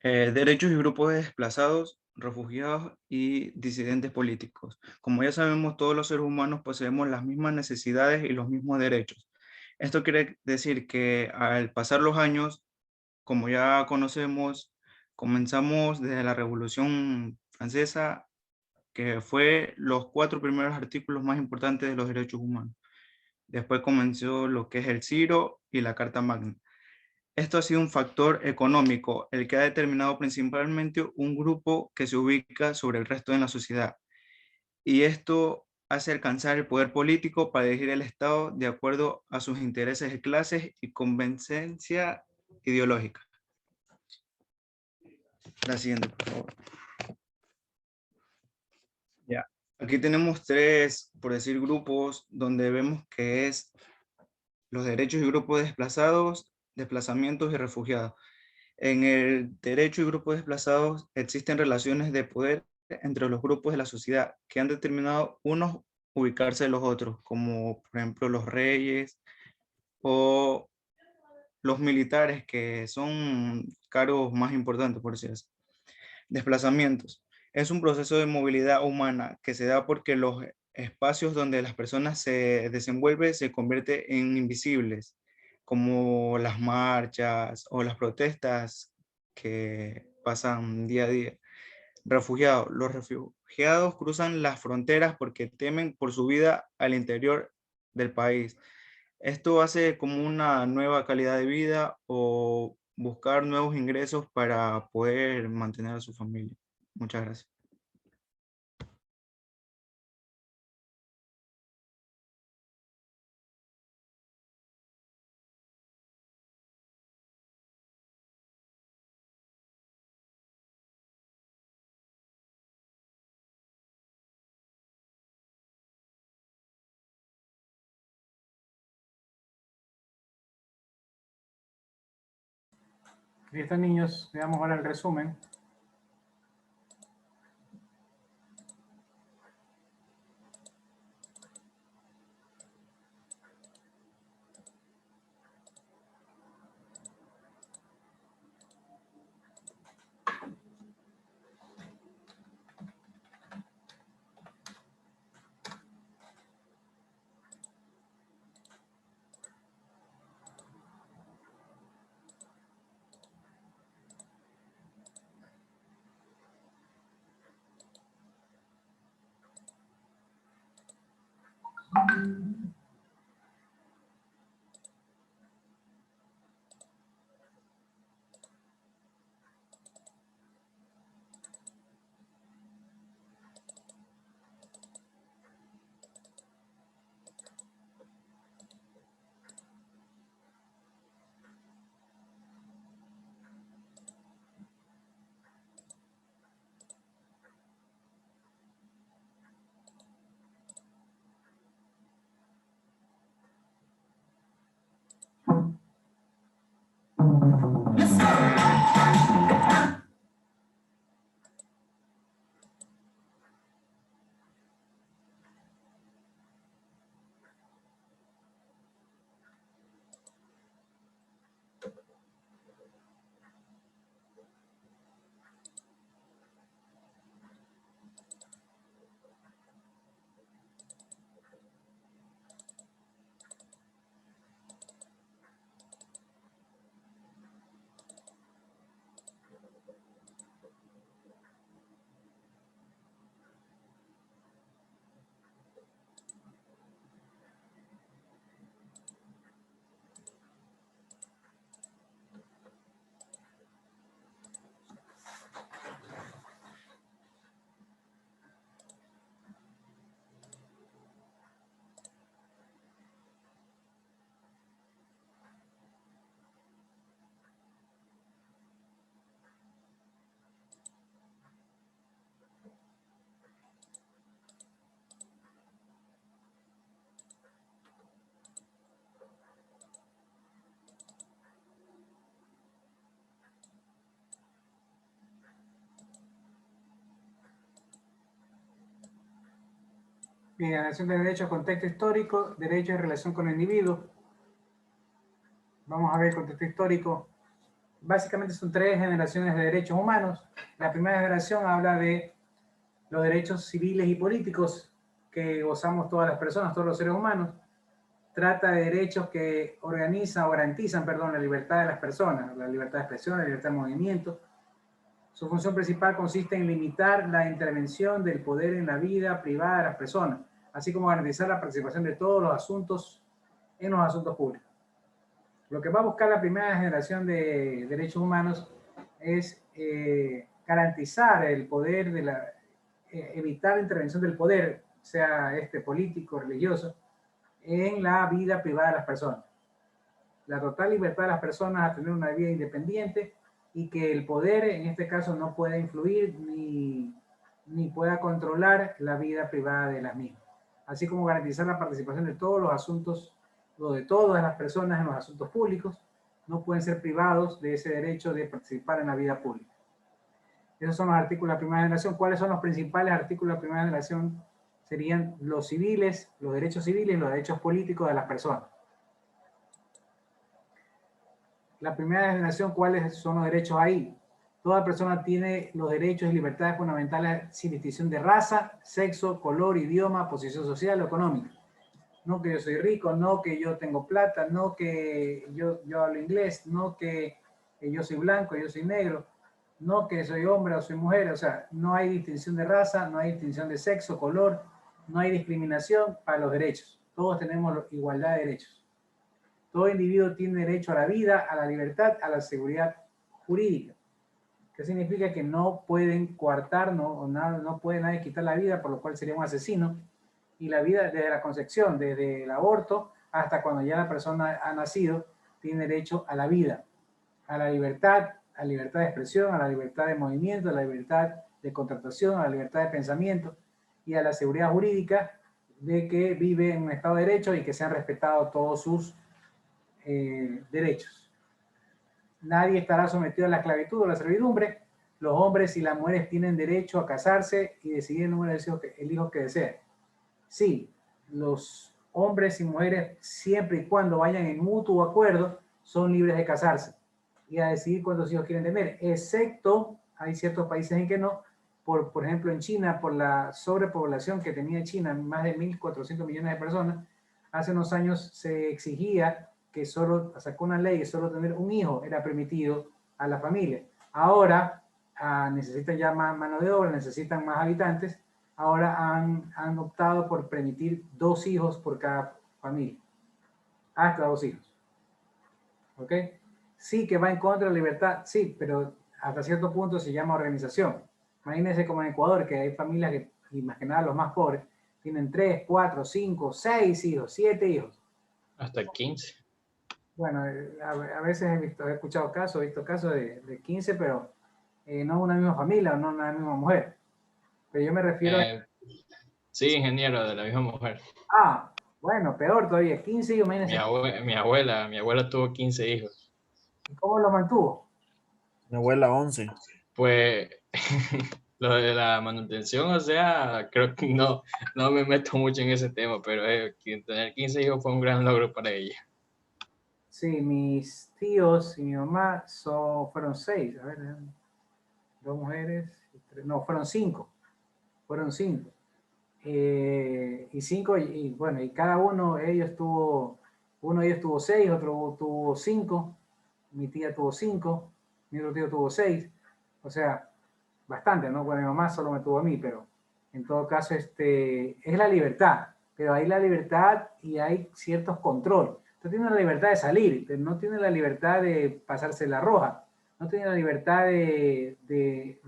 Derechos y grupos de desplazados, refugiados y disidentes políticos. Como ya sabemos, todos los seres humanos poseemos las mismas necesidades y los mismos derechos. Esto quiere decir que al pasar los años, como ya conocemos, comenzamos desde la Revolución Francesa, que fue los 4 primeros artículos más importantes de los derechos humanos. Después comenzó lo que es el Ciro y la Carta Magna. Esto ha sido un factor económico, el que ha determinado principalmente un grupo que se ubica sobre el resto de la sociedad. Y esto hace alcanzar el poder político para dirigir el Estado de acuerdo a sus intereses de clases y conveniencia ideológica. La siguiente, por favor. Ya. Aquí tenemos 3, por decir, grupos donde vemos que es los derechos y grupos de desplazados, desplazamientos y refugiados. En el derecho y grupos desplazados existen relaciones de poder entre los grupos de la sociedad que han determinado unos ubicarse de los otros, como por ejemplo los reyes o los militares, que son cargos más importantes, por decirlo así. Desplazamientos. Es un proceso de movilidad humana que se da porque los espacios donde las personas se desenvuelven se convierten en invisibles, como las marchas o las protestas que pasan día a día. Refugiados. Los refugiados cruzan las fronteras porque temen por su vida al interior del país. Esto hace como una nueva calidad de vida o buscar nuevos ingresos para poder mantener a su familia. Muchas gracias. Listo, niños, veamos ahora el resumen. Bien, generación de derechos, contexto histórico, derechos en relación con el individuo. Vamos a ver el contexto histórico. Básicamente son 3 generaciones de derechos humanos. La primera generación habla de los derechos civiles y políticos que gozamos todas las personas, todos los seres humanos. Trata de derechos que organizan o garantizan, perdón, la libertad de las personas, la libertad de expresión, la libertad de movimiento. Su función principal consiste en limitar la intervención del poder en la vida privada de las personas, así como garantizar la participación de todos los asuntos en los asuntos públicos. Lo que va a buscar la primera generación de derechos humanos es garantizar el poder de la, evitar la intervención del poder, sea político, religioso, en la vida privada de las personas. La total libertad de las personas a tener una vida independiente y que el poder, en este caso, no pueda influir ni pueda controlar la vida privada de las mismas. Así como garantizar la participación de todos los asuntos, o de todas las personas en los asuntos públicos, no pueden ser privados de ese derecho de participar en la vida pública. Esos son los artículos de la primera generación. ¿Cuáles son los principales artículos de la primera generación? Serían los civiles, los derechos civiles y los derechos políticos de las personas. La primera generación, ¿cuáles son los derechos ahí? Toda persona tiene los derechos y libertades fundamentales sin distinción de raza, sexo, color, idioma, posición social o económica. No que yo soy rico, no que yo tengo plata, no que yo hablo inglés, no que yo soy blanco, yo soy negro, no que soy hombre o soy mujer. O sea, no hay distinción de raza, no hay distinción de sexo, color, no hay discriminación para los derechos. Todos tenemos igualdad de derechos. Todo individuo tiene derecho a la vida, a la libertad, a la seguridad jurídica. ¿Qué significa? Que no pueden coartar, no puede nadie quitar la vida, por lo cual sería un asesino. Y la vida desde la concepción, desde el aborto hasta cuando ya la persona ha nacido, tiene derecho a la vida, a la libertad de expresión, a la libertad de movimiento, a la libertad de contratación, a la libertad de pensamiento y a la seguridad jurídica de que vive en un Estado de Derecho y que sean respetados todos sus derechos. Nadie estará sometido a la esclavitud o a la servidumbre. Los hombres y las mujeres tienen derecho a casarse y decidir el número de hijos que deseen. Sí, los hombres y mujeres, siempre y cuando vayan en mutuo acuerdo, son libres de casarse y a decidir cuántos hijos quieren tener, excepto, hay ciertos países en que no, por ejemplo en China, por la sobrepoblación que tenía China, más de 1.400 millones de personas, hace unos años se exigía que sacó una ley que solo tener un hijo era permitido a la familia. Ahora necesitan ya más mano de obra, necesitan más habitantes. Ahora han optado por permitir 2 hijos por cada familia. Hasta 2 hijos. ¿Ok? Sí que va en contra de la libertad, sí, pero hasta cierto punto se llama organización. Imagínense como en Ecuador, que hay familias que, y más que nada los más pobres, tienen 3, 4, 5, 6 hijos, 7 hijos. Hasta 15. Bueno, a veces he escuchado casos, he visto casos de 15, pero no una misma familia o no una misma mujer. Pero yo me refiero Sí, ingeniero, de la misma mujer. Bueno, peor todavía, 15 hijos, imagínense. Mi abuela tuvo 15 hijos. ¿Y cómo los mantuvo? Mi abuela 11. Pues lo de la manutención, o sea, creo que no me meto mucho en ese tema, pero tener 15 hijos fue un gran logro para ella. Sí, mis tíos y mi mamá fueron 6, a ver, 2 mujeres, 3, no, fueron 5. Fueron 5. Y 5, y bueno, y cada uno de ellos tuvo 6, otro tuvo 5, mi tía tuvo 5, mi otro tío tuvo 6, o sea, bastante, ¿no? Bueno, mi mamá solo me tuvo a mí, pero en todo caso es la libertad, pero hay la libertad y hay ciertos controles. Usted tiene la libertad de salir, pero no tiene la libertad de pasarse la roja, no tiene la libertad de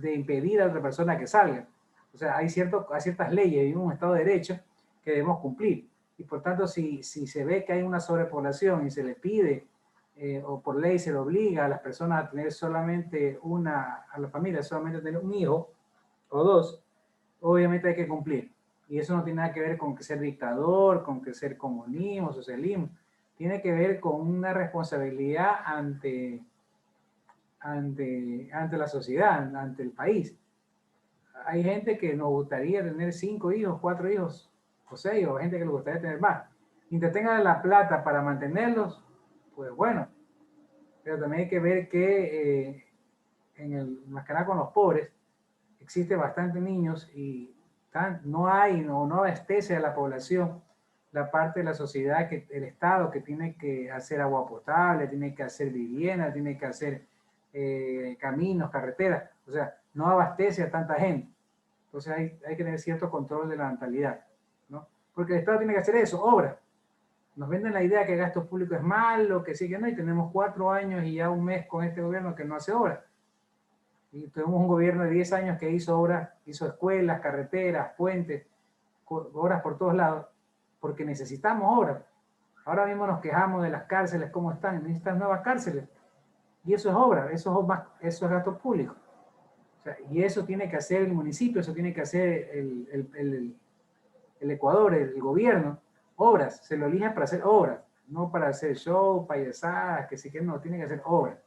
impedir a otra persona que salga. O sea, hay ciertas leyes y un Estado de Derecho que debemos cumplir. Y por tanto, si se ve que hay una sobrepoblación y se le pide, o por ley se le obliga a las personas a tener solamente a la familia solamente tener un hijo o 2, obviamente hay que cumplir. Y eso no tiene nada que ver con que ser dictador, con que ser comunismo, socialismo. Tiene que ver con una responsabilidad ante la sociedad, ante el país. Hay gente que nos gustaría tener 5 hijos, 4 hijos, o 6, o gente que le gustaría tener más. Mientras tengan la plata para mantenerlos, pues bueno. Pero también hay que ver que más que nada con los pobres, existe bastante niños y no abastece a la población la parte de la sociedad, que el Estado, que tiene que hacer agua potable, tiene que hacer vivienda, tiene que hacer caminos, carreteras, o sea, no abastece a tanta gente. Entonces hay que tener cierto control de la natalidad, ¿no? Porque el Estado tiene que hacer eso, obra. Nos venden la idea que el gasto público es malo, que sí, que no, y tenemos 4 años y ya un mes con este gobierno que no hace obra. Y tuvimos un gobierno de 10 años que hizo obras, hizo escuelas, carreteras, puentes, obras por todos lados, porque necesitamos obras. Ahora mismo nos quejamos de las cárceles, cómo están, necesitan nuevas cárceles. Y eso es obra, eso es gasto público. O sea, y eso tiene que hacer el municipio, eso tiene que hacer el Ecuador, el gobierno, obras, se lo eligen para hacer obras, no para hacer show, payasadas, que sí que no, tienen que hacer obras.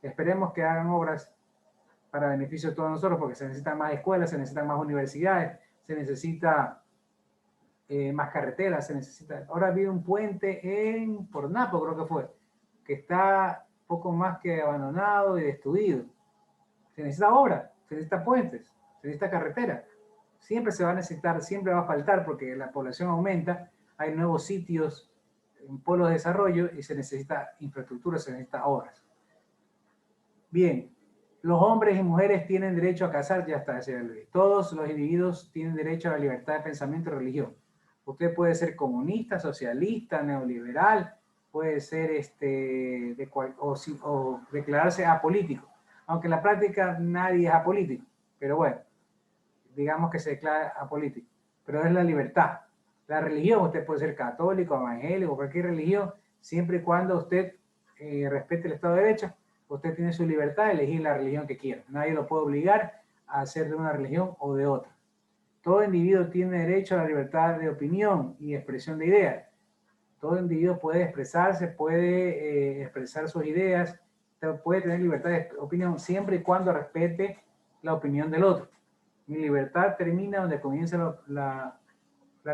Esperemos que hagan obras para beneficio de todos nosotros, porque se necesitan más escuelas, se necesitan más universidades, se necesita más carreteras, se necesita... Ahora ha habido un puente por Napo, creo que fue, que está poco más que abandonado y destruido. Se necesita obra, se necesita puentes, se necesita carretera. Siempre se va a necesitar, siempre va a faltar, porque la población aumenta, hay nuevos sitios en polos de desarrollo y se necesita infraestructura, se necesita obras. Bien, los hombres y mujeres tienen derecho a casar, ya está, decía Luis. Todos los individuos tienen derecho a la libertad de pensamiento y religión. Usted puede ser comunista, socialista, neoliberal, puede ser o declararse apolítico. Aunque en la práctica nadie es apolítico, pero bueno, digamos que se declara apolítico. Pero es la libertad. La religión, usted puede ser católico, evangélico, cualquier religión, siempre y cuando usted respete el Estado de Derecho. Usted tiene su libertad de elegir la religión que quiera. Nadie lo puede obligar a ser de una religión o de otra. Todo individuo tiene derecho a la libertad de opinión y expresión de ideas. Todo individuo puede expresarse, puede expresar sus ideas, puede tener libertad de opinión siempre y cuando respete la opinión del otro. Mi libertad termina donde comienza la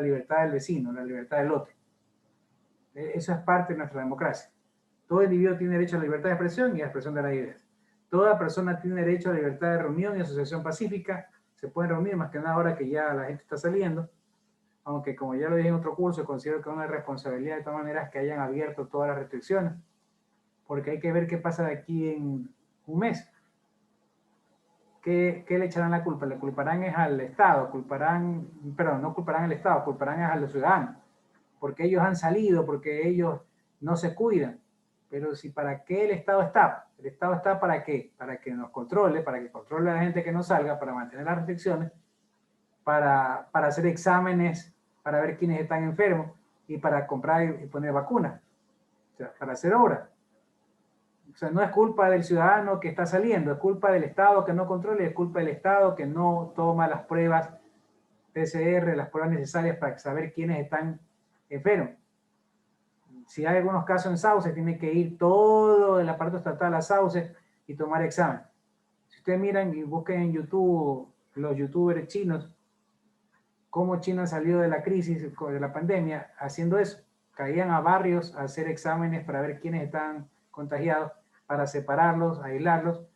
libertad del vecino, la libertad del otro. Eso es parte de nuestra democracia. Todo individuo tiene derecho a la libertad de expresión y a la expresión de las ideas. Toda persona tiene derecho a la libertad de reunión y asociación pacífica. Se pueden reunir, más que nada ahora que ya la gente está saliendo. Aunque, como ya lo dije en otro curso, considero que es una responsabilidad de todas maneras que hayan abierto todas las restricciones. Porque hay que ver qué pasa de aquí en un mes. ¿Qué le echarán la culpa? Le culparán es al Estado, no culparán al Estado, culparán es a los ciudadanos. Porque ellos han salido, porque ellos no se cuidan. Pero si ¿para qué el Estado está? El Estado está ¿para qué? Para que nos controle, para que controle a la gente que no salga, para mantener las restricciones, para hacer exámenes, para ver quiénes están enfermos y para comprar y poner vacunas. O sea, para hacer obras. O sea, no es culpa del ciudadano que está saliendo, es culpa del Estado que no controla, es culpa del Estado que no toma las pruebas PCR, las pruebas necesarias para saber quiénes están enfermos. Si hay algunos casos en Sauce, tiene que ir todo el aparato estatal a Sauce y tomar examen. Si ustedes miran y busquen en YouTube, los youtubers chinos, cómo China salió de la crisis, de la pandemia, haciendo eso. Caían a barrios a hacer exámenes para ver quiénes están contagiados, para separarlos, aislarlos,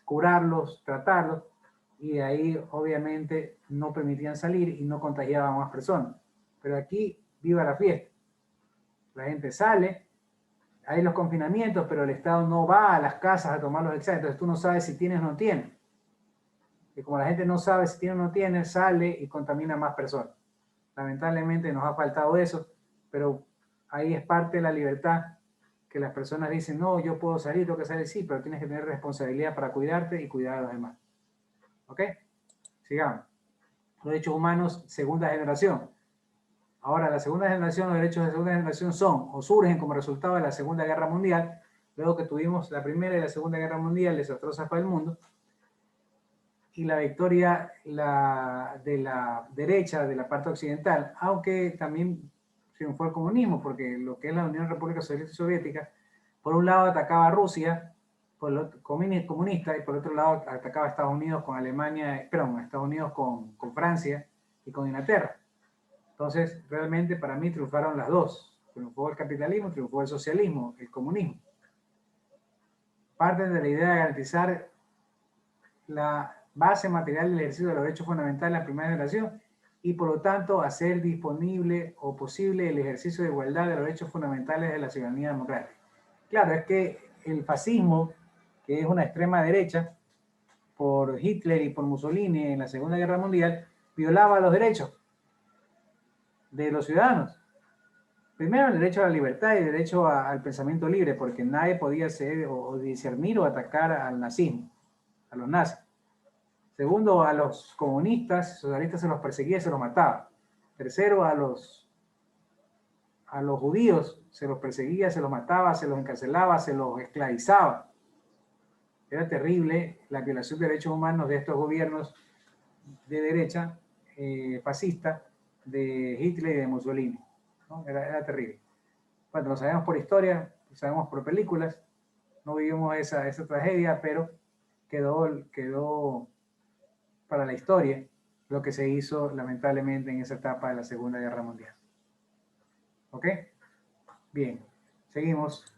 curarlos, tratarlos, y de ahí obviamente no permitían salir y no contagiaban a más personas. Pero aquí, viva la fiesta. La gente sale, hay los confinamientos, pero el Estado no va a las casas a tomar los exámenes, entonces tú no sabes si tienes o no tienes. Y como la gente no sabe si tiene o no tiene, sale y contamina a más personas. Lamentablemente nos ha faltado eso, pero ahí es parte de la libertad, que las personas dicen, no, yo puedo salir, tengo que salir, sí, pero tienes que tener responsabilidad para cuidarte y cuidar a los demás. ¿Ok? Sigamos. Los derechos humanos, segunda generación. Ahora, la segunda generación, los derechos de segunda generación son o surgen como resultado de la Segunda Guerra Mundial, luego que tuvimos la Primera y la Segunda Guerra Mundial desastrosas para el mundo, y la victoria de la derecha, de la parte occidental, aunque también triunfó el comunismo, porque lo que es la Unión República Socialista Soviética, por un lado atacaba a Rusia, por el otro, comunista, y por otro lado atacaba a Estados Unidos con Alemania, perdón, a Estados Unidos con Francia y con Inglaterra. Entonces, realmente para mí triunfaron las dos. Triunfó el capitalismo, triunfó el socialismo, el comunismo. Parten de la idea de garantizar la base material del ejercicio de los derechos fundamentales de la primera generación y por lo tanto hacer disponible o posible el ejercicio de igualdad de los derechos fundamentales de la ciudadanía democrática. Claro, es que el fascismo, que es una extrema derecha, por Hitler y por Mussolini en la Segunda Guerra Mundial, violaba los derechos de los ciudadanos. Primero, el derecho a la libertad y el derecho al pensamiento libre, porque nadie podía ser o discernir o atacar al nazismo, a los nazis. Segundo, a los comunistas, socialistas se los perseguía y se los mataba. Tercero, a los judíos se los perseguía, se los mataba, se los encarcelaba, se los esclavizaba. Era terrible la violación de derechos humanos de estos gobiernos de derecha, fascista, de Hitler y de Mussolini, ¿no? Era terrible. Bueno, lo sabemos por historia, lo sabemos por películas, no vivimos esa tragedia, pero quedó para la historia lo que se hizo lamentablemente en esa etapa de la Segunda Guerra Mundial. ¿Ok? Bien, seguimos.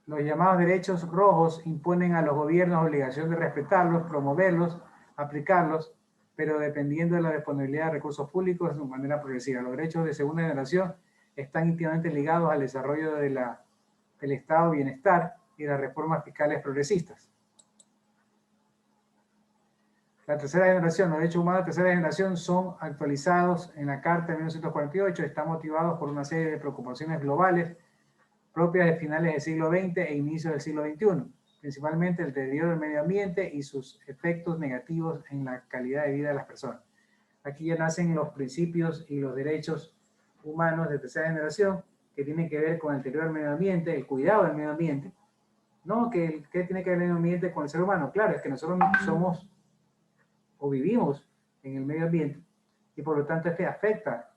Los llamados derechos rojos imponen a los gobiernos obligación de respetarlos, promoverlos, aplicarlos, pero dependiendo de la disponibilidad de recursos públicos de manera progresiva. Los derechos de segunda generación están íntimamente ligados al desarrollo del estado de bienestar y las reformas fiscales progresistas. La tercera generación, los derechos humanos de tercera generación son actualizados en la Carta de 1948, están motivados por una serie de preocupaciones globales propias de finales del siglo XX e inicios del siglo XXI, principalmente el deterioro del medio ambiente y sus efectos negativos en la calidad de vida de las personas. Aquí ya nacen los principios y los derechos humanos de tercera generación que tienen que ver con el deterioro del medio ambiente, el cuidado del medio ambiente. No, ¿qué tiene que ver el medio ambiente con el ser humano? Claro, es que nosotros somos o vivimos en el medio ambiente y por lo tanto este afecta.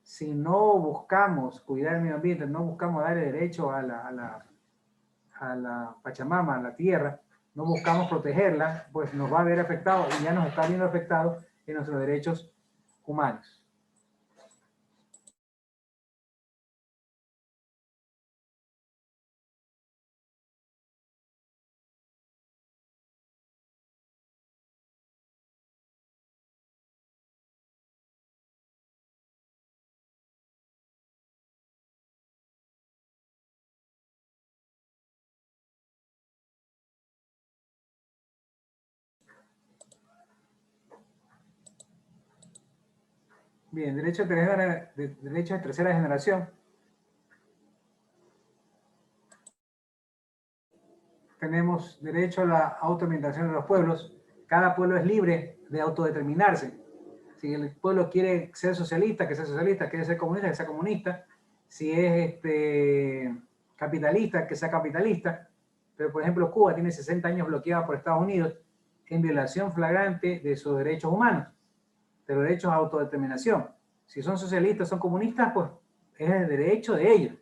Si no buscamos cuidar el medio ambiente, no buscamos darle derecho a la Pachamama, a la tierra, no buscamos protegerla, pues nos va a ver afectado y ya nos está viendo afectado en nuestros derechos humanos. Bien, derecho de tercera generación. Tenemos derecho a la autodeterminación de los pueblos. Cada pueblo es libre de autodeterminarse. Si el pueblo quiere ser socialista, que sea socialista, quiere ser comunista, que sea comunista. Si es capitalista, que sea capitalista. Pero, por ejemplo, Cuba tiene 60 años bloqueada por Estados Unidos en violación flagrante de sus derechos humanos, de los derechos a autodeterminación. Si son socialistas, son comunistas, pues es el derecho de ellos.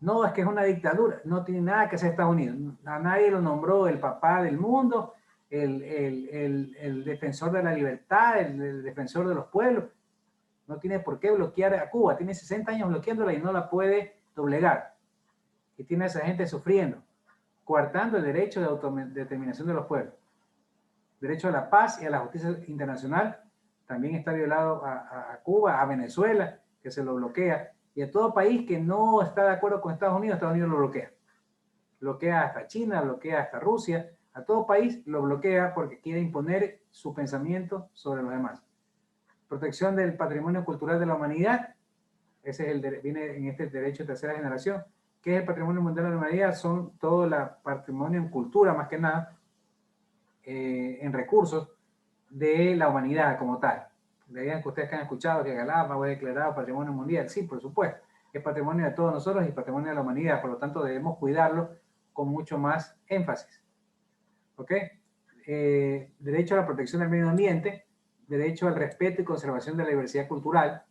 No, es que es una dictadura, no tiene nada que hacer Estados Unidos. A nadie lo nombró el papá del mundo, el defensor de la libertad, el defensor de los pueblos. No tiene por qué bloquear a Cuba, tiene 60 años bloqueándola y no la puede doblegar. Y tiene a esa gente sufriendo, coartando el derecho de autodeterminación de los pueblos. Derecho a la paz y a la justicia internacional también está violado a Cuba, a Venezuela, que se lo bloquea, y a todo país que no está de acuerdo con Estados Unidos lo bloquea. Bloquea hasta China, bloquea hasta Rusia, a todo país lo bloquea porque quiere imponer su pensamiento sobre los demás. Protección del patrimonio cultural de la humanidad, ese es viene en este derecho de tercera generación. ¿Qué es el patrimonio mundial de la humanidad? Son todo el patrimonio en cultura, más que nada, en recursos de la humanidad como tal. De ahí que ustedes que han escuchado que Galápagos fue declarado patrimonio mundial. Sí, por supuesto. Es patrimonio de todos nosotros y patrimonio de la humanidad. Por lo tanto, debemos cuidarlo con mucho más énfasis. ¿Ok? Derecho a la protección del medio ambiente, derecho al respeto y conservación de la diversidad cultural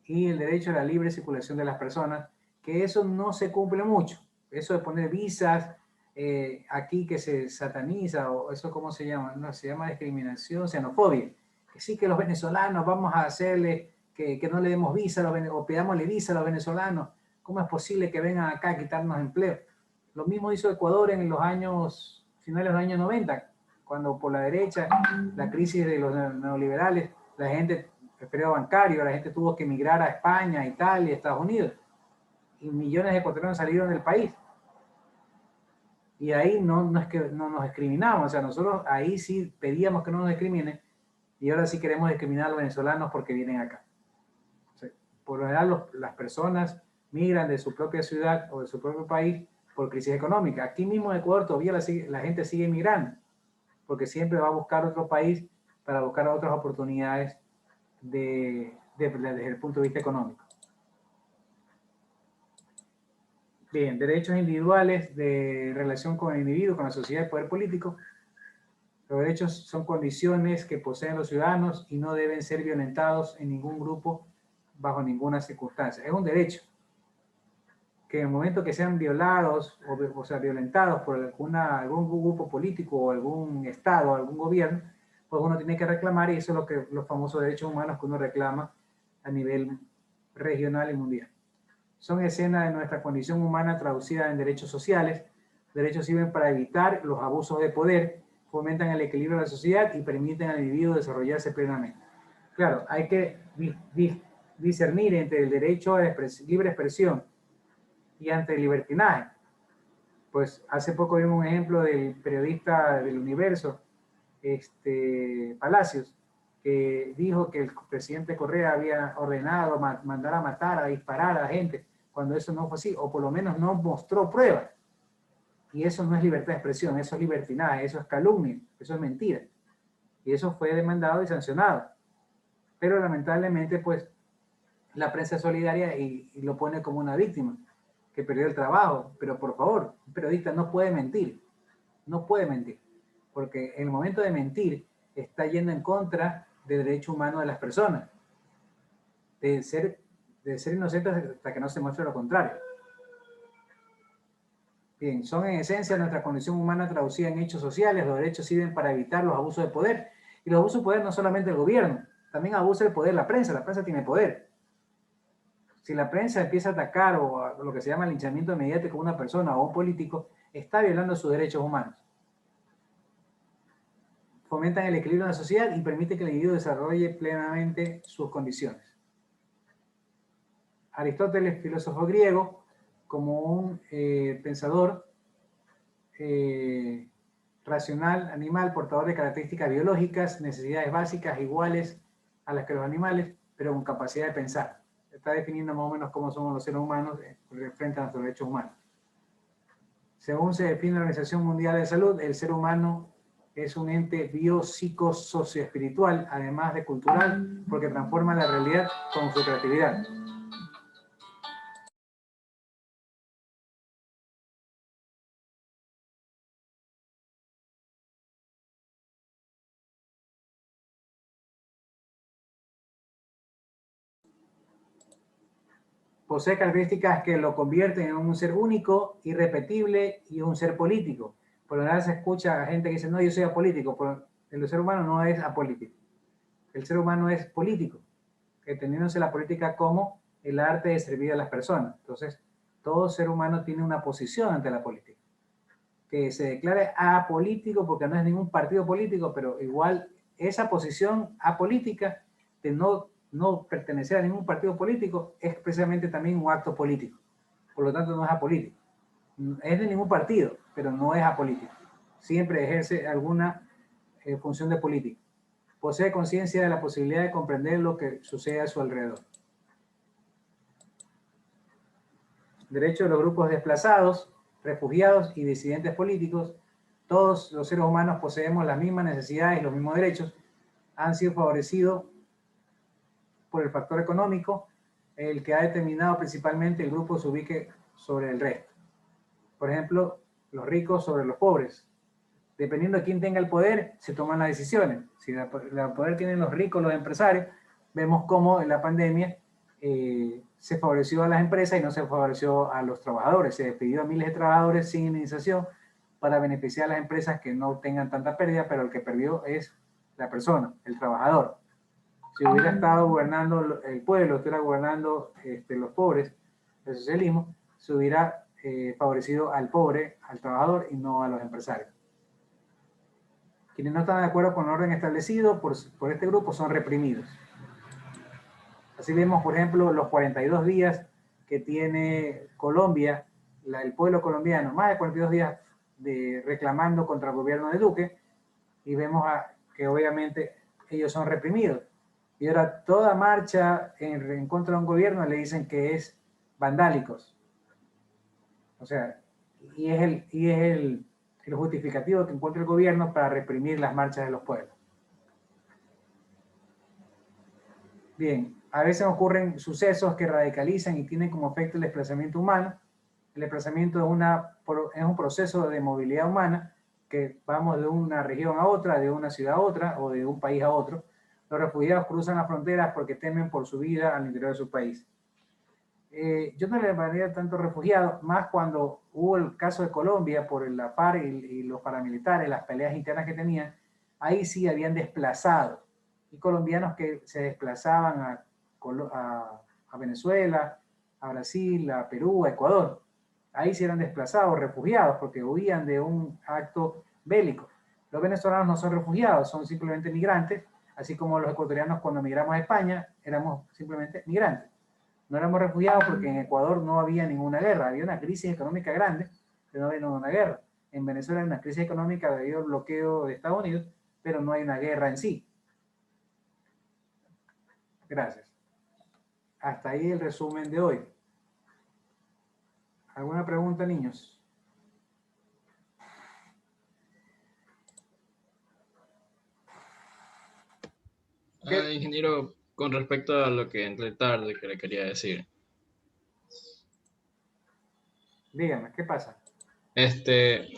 y el derecho a la libre circulación de las personas, que eso no se cumple mucho. Eso de poner visas, aquí que se sataniza, o eso ¿cómo se llama? No, se llama discriminación, xenofobia. Que sí, que los venezolanos vamos a hacerle que no le demos visa o pidámosle visa a los venezolanos. ¿Cómo es posible que vengan acá a quitarnos empleo? Lo mismo hizo Ecuador en los años, finales de los años 90, cuando por la derecha, la crisis de los neoliberales, la gente, el periodo bancario, la gente tuvo que emigrar a España, Italia, Estados Unidos, y millones de ecuatorianos salieron del país. Y ahí no es que no nos discriminamos, o sea, nosotros ahí sí pedíamos que no nos discriminen, y ahora sí queremos discriminar a los venezolanos porque vienen acá. O sea, por lo general las personas migran de su propia ciudad o de su propio país por crisis económica. Aquí mismo en Ecuador todavía la gente sigue migrando, porque siempre va a buscar otro país para buscar otras oportunidades desde el punto de vista económico. Bien, derechos individuales de relación con el individuo, con la sociedad y el poder político. Los derechos son condiciones que poseen los ciudadanos y no deben ser violentados en ningún grupo bajo ninguna circunstancia. Es un derecho que en el momento que sean violados, o sea, violentados por algún grupo político o algún estado, algún gobierno, pues uno tiene que reclamar, y eso es lo que los famosos derechos humanos que uno reclama a nivel regional y mundial. Son escenas de nuestra condición humana traducida en derechos sociales. Derechos sirven para evitar los abusos de poder, fomentan el equilibrio de la sociedad y permiten al individuo desarrollarse plenamente. Claro, hay que discernir entre el derecho a libre expresión y ante el libertinaje. Pues hace poco vimos un ejemplo del periodista del Universo, Palacios, que dijo que el presidente Correa había ordenado mandar a matar, a disparar a la gente, cuando eso no fue así, o por lo menos no mostró pruebas. Y eso no es libertad de expresión, eso es libertinaje, eso es calumnia, eso es mentira. Y eso fue demandado y sancionado. Pero lamentablemente, pues, la prensa es solidaria y lo pone como una víctima que perdió el trabajo. Pero por favor, un periodista no puede mentir. No puede mentir. Porque en el momento de mentir está yendo en contra del derecho humano de las personas. De ser inocentes hasta que no se muestre lo contrario. Bien, son en esencia nuestra condición humana traducida en hechos sociales. Los derechos sirven para evitar los abusos de poder. Y los abusos de poder no solamente el gobierno, también abusa el poder la prensa tiene poder. Si la prensa empieza a atacar o a lo que se llama linchamiento mediático a una persona o a un político, está violando sus derechos humanos. Fomentan el equilibrio de la sociedad y permite que el individuo desarrolle plenamente sus condiciones. Aristóteles, filósofo griego, como un pensador racional, animal, portador de características biológicas, necesidades básicas iguales a las que los animales, pero con capacidad de pensar. Está definiendo más o menos cómo somos los seres humanos frente a nuestros derechos humanos. Según se define la Organización Mundial de Salud, el ser humano es un ente biopsicosocioespiritual, además de cultural, porque transforma la realidad con su creatividad. Posee características que lo convierten en un ser único, irrepetible y un ser político. Por lo general se escucha a gente que dice, no, yo soy apolítico, pero el ser humano no es apolítico. El ser humano es político, entendiéndose la política como el arte de servir a las personas. Entonces, todo ser humano tiene una posición ante la política. Que se declare apolítico porque no es ningún partido político, pero igual esa posición apolítica de no pertenecer a ningún partido político es precisamente también un acto político. Por lo tanto, no es apolítico. Es de ningún partido, pero no es apolítico. Siempre ejerce alguna función de política. Posee conciencia de la posibilidad de comprender lo que sucede a su alrededor. Derecho de los grupos desplazados, refugiados y disidentes políticos. Todos los seres humanos poseemos las mismas necesidades y los mismos derechos. Han sido favorecidos por el factor económico, el que ha determinado principalmente el grupo se ubique sobre el resto. Por ejemplo, los ricos sobre los pobres. Dependiendo de quién tenga el poder, se toman las decisiones. Si el poder tienen los ricos, los empresarios, vemos cómo en la pandemia se favoreció a las empresas y no se favoreció a los trabajadores. Se despidió a miles de trabajadores sin indemnización para beneficiar a las empresas que no tengan tanta pérdida, pero el que perdió es la persona, el trabajador. Si hubiera estado gobernando el pueblo, estuviera gobernando los pobres, el socialismo, se hubiera favorecido al pobre, al trabajador y no a los empresarios. Quienes no están de acuerdo con el orden establecido por este grupo son reprimidos. Así vemos, por ejemplo, los 42 días que tiene Colombia, el pueblo colombiano, más de 42 días reclamando contra el gobierno de Duque, y vemos que obviamente ellos son reprimidos. Y ahora toda marcha en contra de un gobierno le dicen que es vandálicos. O sea, y es el justificativo que encuentra el gobierno para reprimir las marchas de los pueblos. Bien, a veces ocurren sucesos que radicalizan y tienen como efecto el desplazamiento humano. El desplazamiento es un proceso de movilidad humana que vamos de una región a otra, de una ciudad a otra o de un país a otro. Los refugiados cruzan las fronteras porque temen por su vida al interior de su país. Yo no le llamaría tanto refugiados, más cuando hubo el caso de Colombia por la FARC y los paramilitares, las peleas internas que tenían, ahí sí habían desplazado. Y colombianos que se desplazaban a Venezuela, a Brasil, a Perú, a Ecuador. Ahí sí eran desplazados, refugiados, porque huían de un acto bélico. Los venezolanos no son refugiados, son simplemente migrantes, así como los ecuatorianos cuando migramos a España éramos simplemente migrantes. No éramos refugiados porque en Ecuador no había ninguna guerra, había una crisis económica grande, pero no había ninguna guerra. En Venezuela hay una crisis económica debido al bloqueo de Estados Unidos, pero no hay una guerra en sí. Gracias. Hasta ahí el resumen de hoy. ¿Alguna pregunta, niños? Ingeniero, con respecto a lo que entré tarde, que le quería decir. Dígame, ¿qué pasa?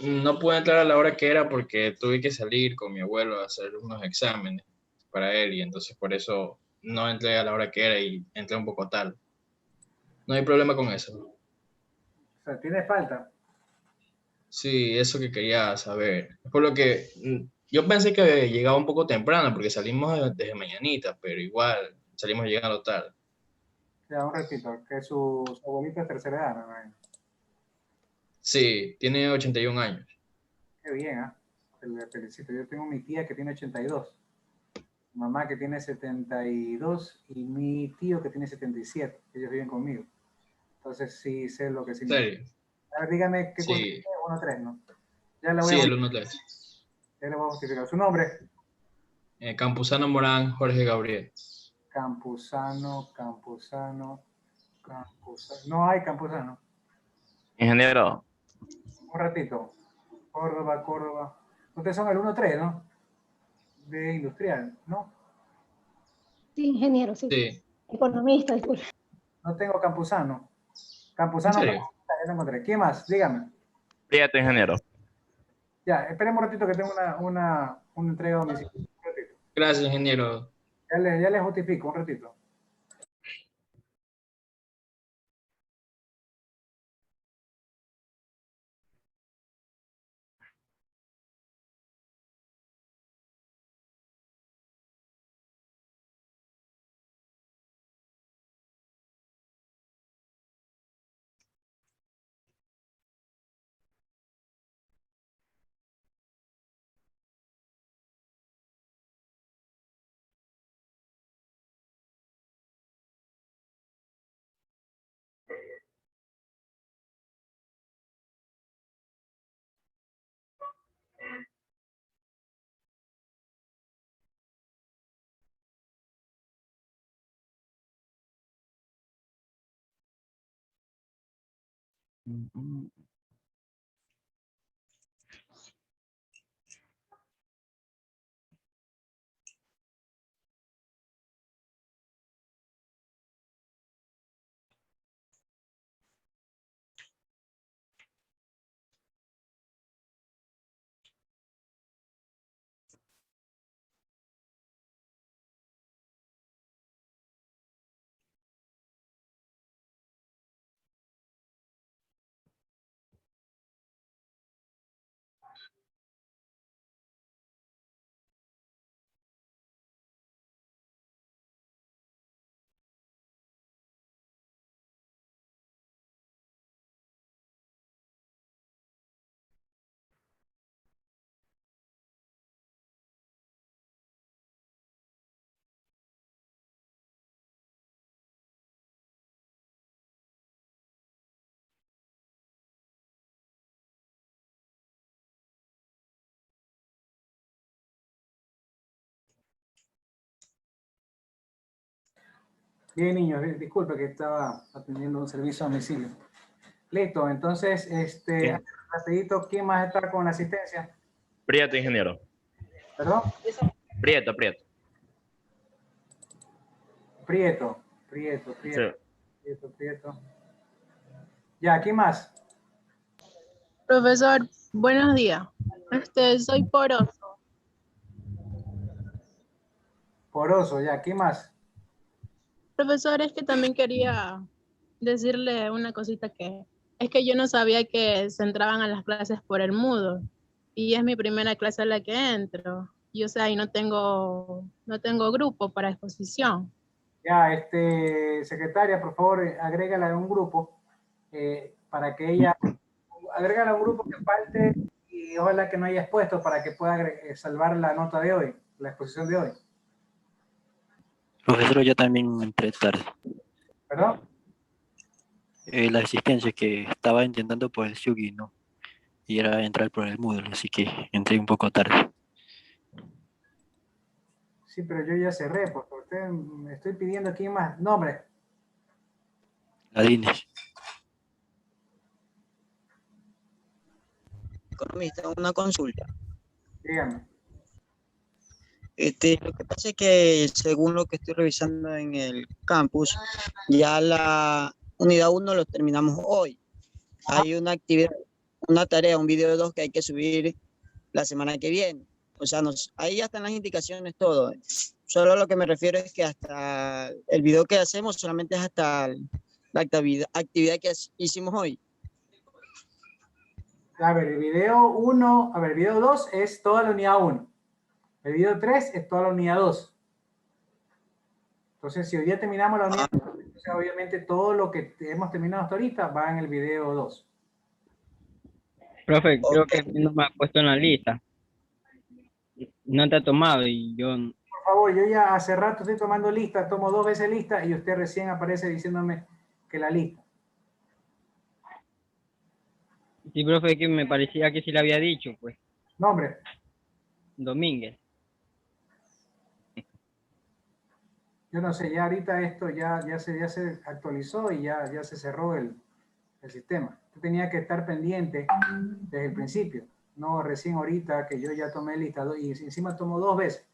No pude entrar a la hora que era porque tuve que salir con mi abuelo a hacer unos exámenes para él y entonces por eso no entré a la hora que era y entré un poco tarde. No hay problema con eso. O sea, ¿tiene falta? Sí, eso que quería saber. Por lo que yo pensé que llegaba un poco temprano porque salimos desde mañanita, pero igual salimos llegando tarde. Ya, un ratito, que su abuelita es tercera edad, ¿no? Sí, tiene 81 años. Qué bien, ¿ah? Le felicito. Yo tengo mi tía que tiene 82, mamá que tiene 72 y mi tío que tiene 77. Ellos viven conmigo. Entonces sí sé lo que significa. ¿Serio? A ver, dígame qué curso Sí. tiene, 1-3, ¿no? Ya le voy Sí, a el 1-3. ya le voy a justificar. ¿Su nombre? Campuzano Morán, Jorge Gabriel. Campuzano. No hay Campuzano. Ingeniero, Un ratito. Córdoba. Ustedes son el 1-3, ¿no? De industrial, ¿no? Sí, ingeniero, sí. Sí. Economista, disculpe. No tengo Campuzano. ¿En Campuzano, serio? ya lo encontré. ¿Quién más? Dígame. fíjate, ingeniero. Ya, esperemos un ratito que tengo una entrega a domicilio. Un ratito. Gracias, ingeniero. Ya le justifico, un ratito. Bien, niños, disculpe que estaba atendiendo un servicio a domicilio. Listo, entonces, rapidito, ¿quién más está con la asistencia? Prieto, ingeniero. ¿Perdón? Prieto. Prieto. Ya, ¿quién más? Profesor, buenos días. Soy Poroso. Poroso, ya, ¿quién más? Profesor, es que también quería decirle una cosita que es que yo no sabía que se entraban a las clases por el Moodle y es mi primera clase a la que entro. Y o sea, y no tengo grupo para exposición. Ya, secretaria, por favor, agrégala en un grupo para que ella, agrégala a un grupo que falte y ojalá que no haya expuesto para que pueda salvar la nota de hoy, la exposición de hoy. Profesor, yo también entré tarde. ¿Perdón? La asistencia que estaba intentando por el Shugi, ¿no? Y era entrar por el Moodle, así que entré un poco tarde. Sí, pero yo ya cerré, porque usted me estoy pidiendo quién más. Nombre. Ladines. Economista, una consulta. Dígame. Lo que pasa es que según lo que estoy revisando en el campus, ya la unidad 1 lo terminamos hoy. Hay una actividad, una tarea, un video 2 que hay que subir la semana que viene. O sea, ahí ya están las indicaciones, todo. Solo lo que me refiero es que hasta el video que hacemos solamente es hasta la actividad que hicimos hoy. A ver, el video 2 es toda la unidad 1. El video 3 es toda la unidad 2. Entonces, si hoy día terminamos la unidad 2, entonces obviamente todo lo que hemos terminado hasta ahorita va en el video 2. Profe, creo que no me ha puesto en la lista. No te ha tomado y yo... Por favor, yo ya hace rato estoy tomando lista, tomo 2 veces lista y usted recién aparece diciéndome que la lista. Sí, profe, que me parecía que sí le había dicho, pues. Nombre. Domínguez. Yo no sé, ya ahorita esto ya se actualizó y ya se cerró el sistema. Usted tenía que estar pendiente desde el principio, no recién ahorita que yo ya tomé lista y encima tomo 2 veces.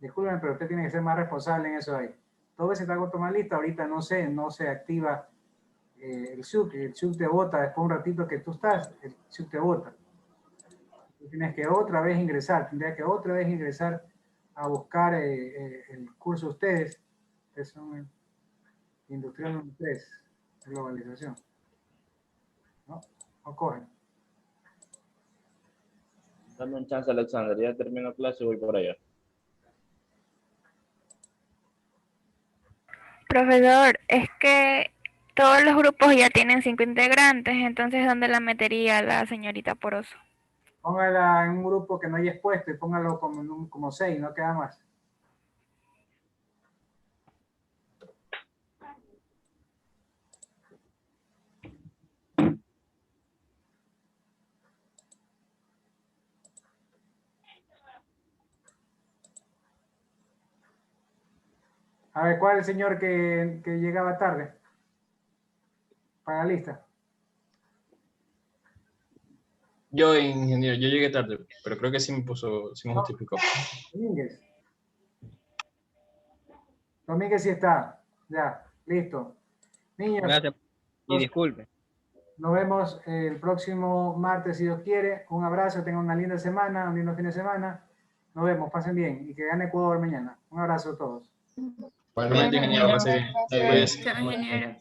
Discúlpeme, pero usted tiene que ser más responsable en eso ahí. 2 veces te hago tomar lista, ahorita no se activa el SUC te bota después de un ratito que tú estás, el SUC te bota. Tú tienes que otra vez ingresar, tendría que otra vez ingresar a buscar el curso de ustedes, que son industrial 3, globalización. No cogen. Dame un chance, Alexander. Ya termino clase y voy por allá. Profesor, es que todos los grupos ya tienen 5 integrantes, entonces ¿dónde la metería la señorita Poroso? Póngala en un grupo que no haya expuesto y póngalo como 6, no queda más. A ver, ¿cuál es el señor que llegaba tarde? Para la lista. Yo, ingeniero, yo llegué tarde, pero creo que sí me justificó. Domínguez. Domínguez sí está. Ya, listo. Niños. Gracias. Y disculpe. Nos vemos el próximo martes, si Dios quiere. Un abrazo, tengan una linda semana, un lindo fin de semana. Nos vemos, pasen bien y que gane Ecuador mañana. Un abrazo a todos. Igualmente, ingeniero, pase bien. Chao, ingeniero.